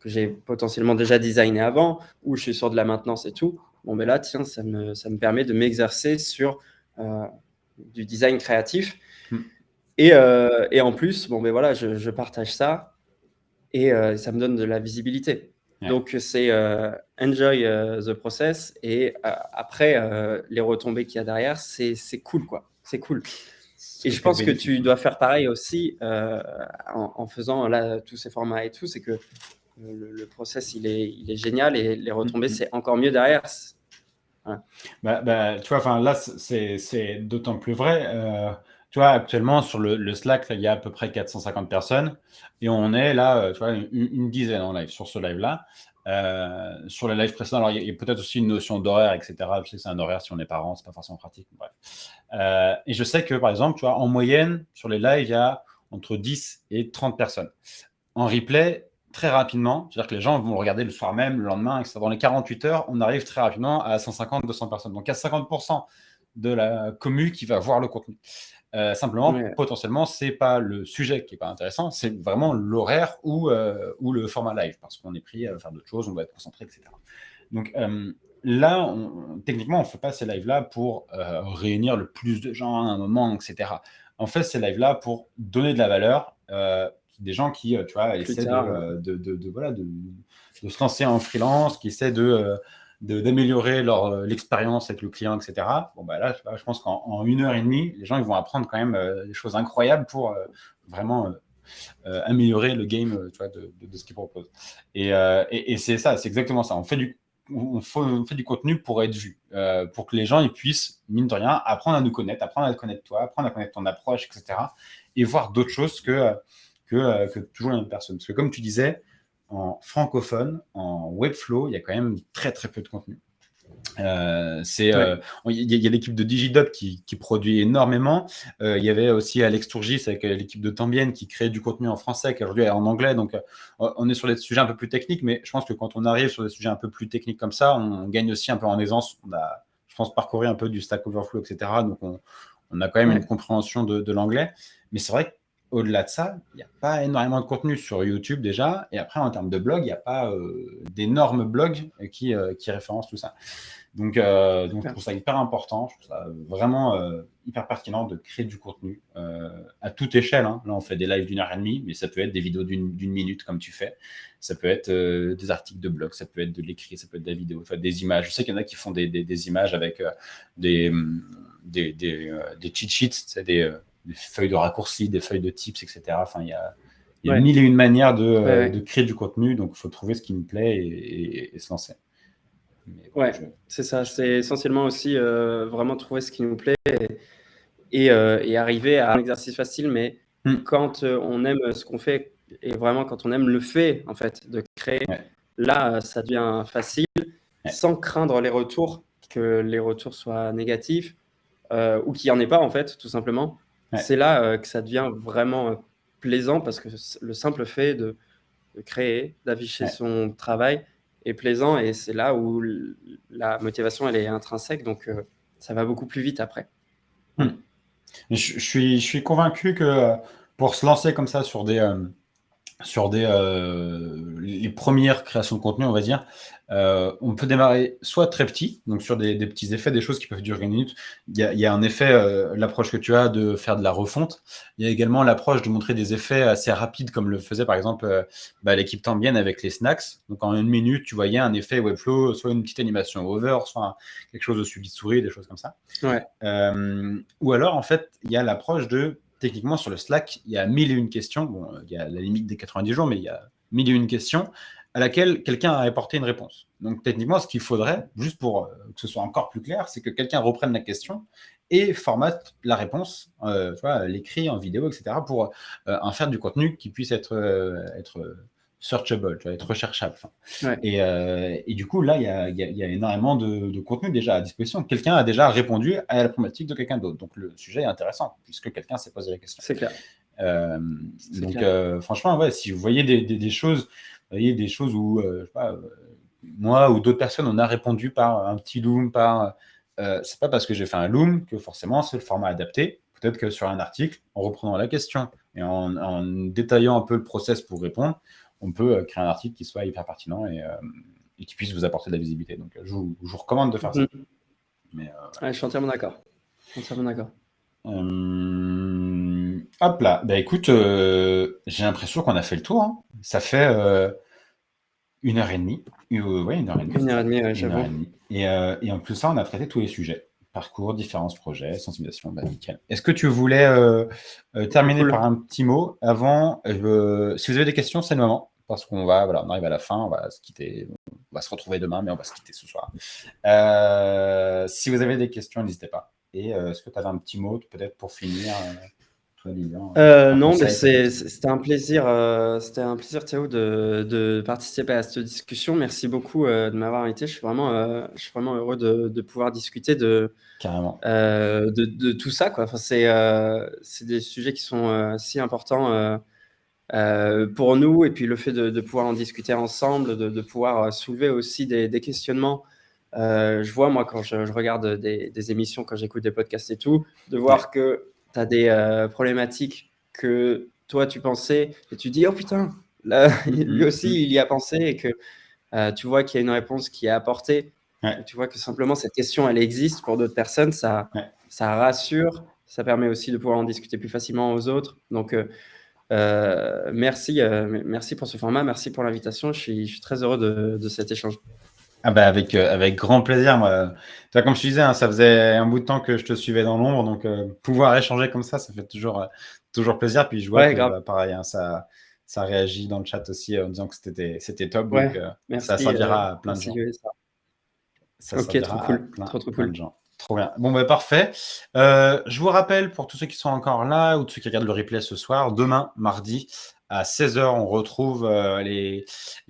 Speaker 2: que j'ai potentiellement déjà designées avant, où je suis sur de la maintenance et tout. Bon, ben là, tiens, ça me permet de m'exercer sur euh, du design créatif.
Speaker 1: Mm.
Speaker 2: Et en plus, bon, ben voilà, je partage ça et ça me donne de la visibilité.
Speaker 1: Ouais.
Speaker 2: Donc, c'est enjoy the process et après, les retombées qu'il y a derrière, c'est cool, quoi. C'est cool.
Speaker 1: Ce
Speaker 2: Et je
Speaker 1: côté
Speaker 2: pense que
Speaker 1: bénéfique.
Speaker 2: tu dois faire pareil aussi en faisant là tous ces formats et tout. C'est que le process, il est génial et les
Speaker 1: Mm,
Speaker 2: retombées,
Speaker 1: mm.
Speaker 2: c'est encore mieux derrière. Voilà.
Speaker 1: Tu vois, enfin là, c'est d'autant plus vrai. Tu vois, actuellement, sur le Slack, là, il y a à peu près 450 personnes. Et on est là, tu vois, une dizaine en live sur ce live-là. Sur le live précédent, alors il y a peut-être aussi une notion d'horaire, etc. Je sais que c'est un horaire si on est parent, c'est pas forcément pratique. Bref. Et je sais que, par exemple, tu vois, en moyenne, sur les lives, il y a entre 10 et 30 personnes. En replay, très rapidement, c'est-à-dire que les gens vont le regarder le soir même, le lendemain, etc. Dans les 48 heures, on arrive très rapidement à 150, 200 personnes. Donc, il y a 50% de la commu qui va voir le contenu. Simplement,
Speaker 2: Ouais.
Speaker 1: potentiellement, c'est pas le sujet qui est pas intéressant, c'est vraiment l'horaire ou le format live, parce qu'on est pris à faire d'autres choses, on doit être concentré, etc. Donc là, techniquement, on ne fait pas ces lives-là pour réunir le plus de gens à un moment, etc. On fait ces lives-là pour donner de la valeur. Des gens qui, tu vois,
Speaker 2: Plus
Speaker 1: essaient
Speaker 2: tard.
Speaker 1: voilà, de se lancer en freelance, qui essaient d'améliorer l'expérience avec le client, etc. Bon, bah là, je pense qu'en 1 heure et demie, les gens ils vont apprendre quand même des choses incroyables pour vraiment améliorer le game tu vois, de ce qu'ils proposent. Et c'est ça, c'est exactement ça. On fait du contenu pour être vu, pour que les gens ils puissent, mine de rien, apprendre à nous connaître, apprendre à connaître toi, apprendre à connaître ton approche, etc. Et voir d'autres choses que toujours la même personne. Parce que comme tu disais, en francophone, en Webflow, il y a quand même très très peu de contenu.
Speaker 2: Ouais.
Speaker 1: Il y a l'équipe de Digidub qui produit énormément. Il y avait aussi Alex Tourgis avec l'équipe de Tambienne qui crée du contenu en français, qui aujourd'hui est en anglais. Donc, on est sur des sujets un peu plus techniques, mais je pense que quand on arrive sur des sujets un peu plus techniques comme ça, on gagne aussi un peu en aisance. On a, je pense, parcouru un peu du Stack Overflow, etc. Donc, on a quand même une
Speaker 2: Ouais.
Speaker 1: compréhension de l'anglais. Mais c'est vrai au-delà de ça, il n'y a pas énormément de contenu sur YouTube déjà. Et après, en termes de blog, il n'y a pas d'énormes blogs qui référencent tout ça. Donc, je trouve ça hyper important. Je trouve ça vraiment hyper pertinent de créer du contenu à toute échelle. Hein. Là, on fait des lives d'1h30, mais ça peut être des vidéos d'une minute comme tu fais. Ça peut être des articles de blog, ça peut être de l'écrit, ça peut être de la vidéo, enfin, des images. Je sais qu'il y en a qui font des images avec des cheat sheets, des feuilles de raccourcis, des feuilles de tips, etc. Enfin, il y a
Speaker 2: Ouais.
Speaker 1: mille et une manières
Speaker 2: Ouais.
Speaker 1: de créer du contenu. Donc, il faut trouver ce qui nous plaît et se lancer. Mais
Speaker 2: Ouais, c'est ça. C'est essentiellement aussi vraiment trouver ce qui nous plaît et arriver à un exercice facile, mais quand on aime ce qu'on fait et vraiment quand on aime le fait en fait de créer,
Speaker 1: Ouais.
Speaker 2: là ça devient facile sans craindre les retours, que les retours soient négatifs ou qu'il n'y en ait pas en fait, tout simplement.
Speaker 1: Ouais.
Speaker 2: C'est là que ça devient vraiment plaisant parce que le simple fait de créer, d'afficher
Speaker 1: Ouais.
Speaker 2: son travail est plaisant et c'est là où la motivation elle est intrinsèque, donc ça va beaucoup plus vite après.
Speaker 1: Je suis convaincu que pour se lancer comme ça sur les premières créations de contenu, on va dire, on peut démarrer soit très petit, donc sur des petits effets, des choses qui peuvent durer une minute. Il y a un effet, l'approche que tu as de faire de la refonte. Il y a également l'approche de montrer des effets assez rapides, comme le faisait par exemple l'équipe Tambien avec les snacks. Donc en une minute, tu voyais un effet Webflow, soit une petite animation hover, soit quelque chose de suivi de souris, des choses comme ça.
Speaker 2: Ouais.
Speaker 1: Ou alors, en fait, il y a l'approche de, techniquement, sur le Slack, il y a 1001 questions. Bon, il y a la limite des 90 jours, mais il y a 1001 questions à laquelle quelqu'un a apporté une réponse. Donc, techniquement, ce qu'il faudrait, juste pour que ce soit encore plus clair, c'est que quelqu'un reprenne la question et formate la réponse, tu vois, l'écrit en vidéo, etc., pour en faire du contenu qui puisse être searchable, tu vois, être recherchable.
Speaker 2: Ouais.
Speaker 1: Et du coup, là, il y a énormément de contenu déjà à disposition. Quelqu'un a déjà répondu à la problématique de quelqu'un d'autre. Donc, le sujet est intéressant, puisque quelqu'un s'est posé la question.
Speaker 2: C'est clair.
Speaker 1: Donc, franchement, ouais, si vous voyez des choses, vous voyez des choses où, je sais pas, moi ou d'autres personnes, on a répondu par un petit loom, c'est pas parce que j'ai fait un loom que forcément c'est le format adapté. Peut-être que sur un article, en reprenant la question et en détaillant un peu le process pour répondre, on peut créer un article qui soit hyper pertinent et qui puisse vous apporter de la visibilité. Donc, je vous recommande de faire ça. Mais,
Speaker 2: ouais, je suis entièrement d'accord.
Speaker 1: hop là. Bah, écoute, j'ai l'impression qu'on a fait le tour. Hein. Ça fait 1h30. Ouais, 1h30.
Speaker 2: 1h30, ouais, j'avoue.
Speaker 1: Et en plus, ça, on a traité tous les sujets. Parcours, différents projets, sensibilisation, bah, nickel. Est-ce que tu voulais terminer
Speaker 2: Cool.
Speaker 1: par un petit mot avant si vous avez des questions, c'est le moment. Parce qu'on va, voilà, on arrive à la fin, on va se quitter. On va se retrouver demain, mais on va se quitter ce soir. Si vous avez des questions, n'hésitez pas. Et est-ce que tu avais un petit mot, peut-être pour finir toi, Lilian,
Speaker 2: non, mais
Speaker 1: conseil,
Speaker 2: c'était un plaisir, Théo, de participer à cette discussion. Merci beaucoup de m'avoir invité. Je suis vraiment heureux de pouvoir discuter
Speaker 1: carrément.
Speaker 2: de tout ça, quoi. Enfin, c'est des sujets qui sont si importants pour nous, et puis le fait de pouvoir en discuter ensemble, de pouvoir soulever aussi des questionnements. Je vois, moi, quand je regarde des émissions, quand j'écoute des podcasts et tout, de voir que tu as des problématiques que toi, tu pensais, et tu dis, oh putain, là, lui aussi, il y a pensé, et que tu vois qu'il y a une réponse qui est apportée.
Speaker 1: Ouais.
Speaker 2: Tu vois que simplement, cette question, elle existe pour d'autres personnes, ça rassure, ça permet aussi de pouvoir en discuter plus facilement aux autres. Donc, merci pour ce format, merci pour l'invitation. Je suis très heureux de cet échange.
Speaker 1: Ah bah avec grand plaisir. Moi. Comme je te disais, hein, ça faisait un bout de temps que je te suivais dans l'ombre, donc pouvoir échanger comme ça fait toujours plaisir. Puis je vois que
Speaker 2: grave.
Speaker 1: pareil, hein, ça réagit dans le chat aussi en disant que c'était top,
Speaker 2: Ouais,
Speaker 1: donc
Speaker 2: merci,
Speaker 1: ça servira à plein de
Speaker 2: merci
Speaker 1: gens.
Speaker 2: Yoessa.
Speaker 1: Ça
Speaker 2: Ok, trop
Speaker 1: servira à
Speaker 2: cool,
Speaker 1: plein
Speaker 2: trop
Speaker 1: de
Speaker 2: cool.
Speaker 1: gens. Trop bien. Bon, bah, parfait. Je vous rappelle, pour tous ceux qui sont encore là ou tous ceux qui regardent le replay ce soir, demain, mardi, à 16h, on retrouve les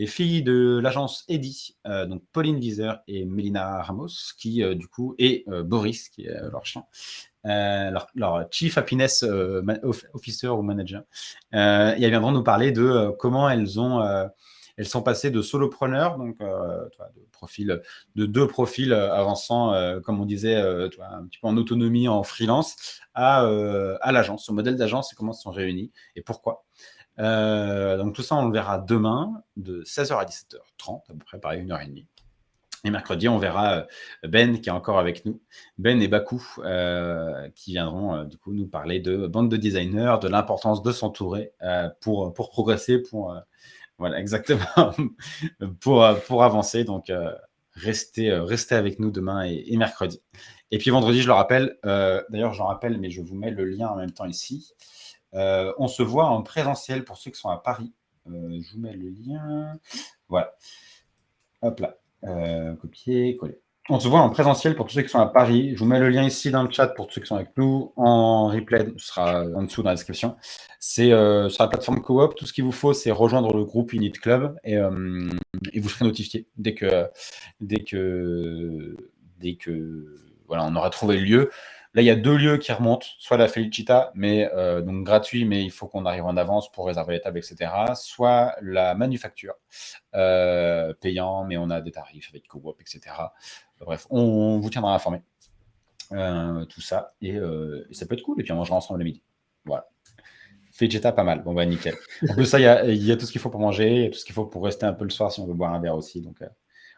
Speaker 1: filles de l'agence Eddy, donc Pauline Wieser et Mélina Ramos, qui, du coup, et Boris, qui est leur chien, leur Chief Happiness Officer ou Manager. Et elles viendront nous parler de comment elles ont Elles sont passées de solopreneurs, donc de 2 profils avançant, comme on disait, un petit peu en autonomie, en freelance, à l'agence, au modèle d'agence et comment ils se sont réunis et pourquoi. Donc tout ça, on le verra demain de 16h à 17h30, à peu près, pareil, 1h30. Et mercredi, on verra Ben qui est encore avec nous, Ben et Bakou, qui viendront du coup nous parler de bande de designers, de l'importance de s'entourer pour progresser, voilà, exactement, pour avancer. Donc, restez avec nous demain et mercredi. Et puis vendredi, je le rappelle, d'ailleurs, j'en rappelle, mais je vous mets le lien en même temps ici. On se voit en présentiel pour ceux qui sont à Paris. Je vous mets le lien. Voilà. Hop là. Copier, coller. On se voit en présentiel pour tous ceux qui sont à Paris. Je vous mets le lien ici dans le chat pour tous ceux qui sont avec nous. En replay, ce sera en dessous dans la description. C'est sur la plateforme Coop. Tout ce qu'il vous faut, c'est rejoindre le groupe Unit Club et vous serez notifié dès que voilà, on aura trouvé le lieu. Là, il y a 2 lieux qui remontent, soit la Felicita, mais donc gratuit, mais il faut qu'on arrive en avance pour réserver les tables, etc. Soit la Manufacture, payant, mais on a des tarifs avec Coop, etc. Bref, on vous tiendra informé. Tout ça, et ça peut être cool, et puis on mangera ensemble le midi. Voilà. Felicita, pas mal. Bon, bah, nickel. En plus, ça, il y a tout ce qu'il faut pour manger, il y a tout ce qu'il faut pour rester un peu le soir si on veut boire un verre aussi. Donc,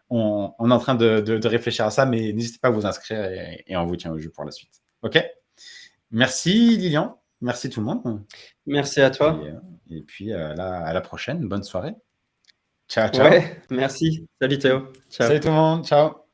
Speaker 1: on est en train de réfléchir à ça, mais n'hésitez pas à vous inscrire et on vous tient au jus pour la suite. OK? Merci Lilian, merci tout le monde.
Speaker 2: Merci à toi.
Speaker 1: Et puis à la prochaine, bonne soirée. Ciao, ciao.
Speaker 2: Ouais, merci. Salut Théo. Ciao.
Speaker 1: Salut tout le monde, ciao.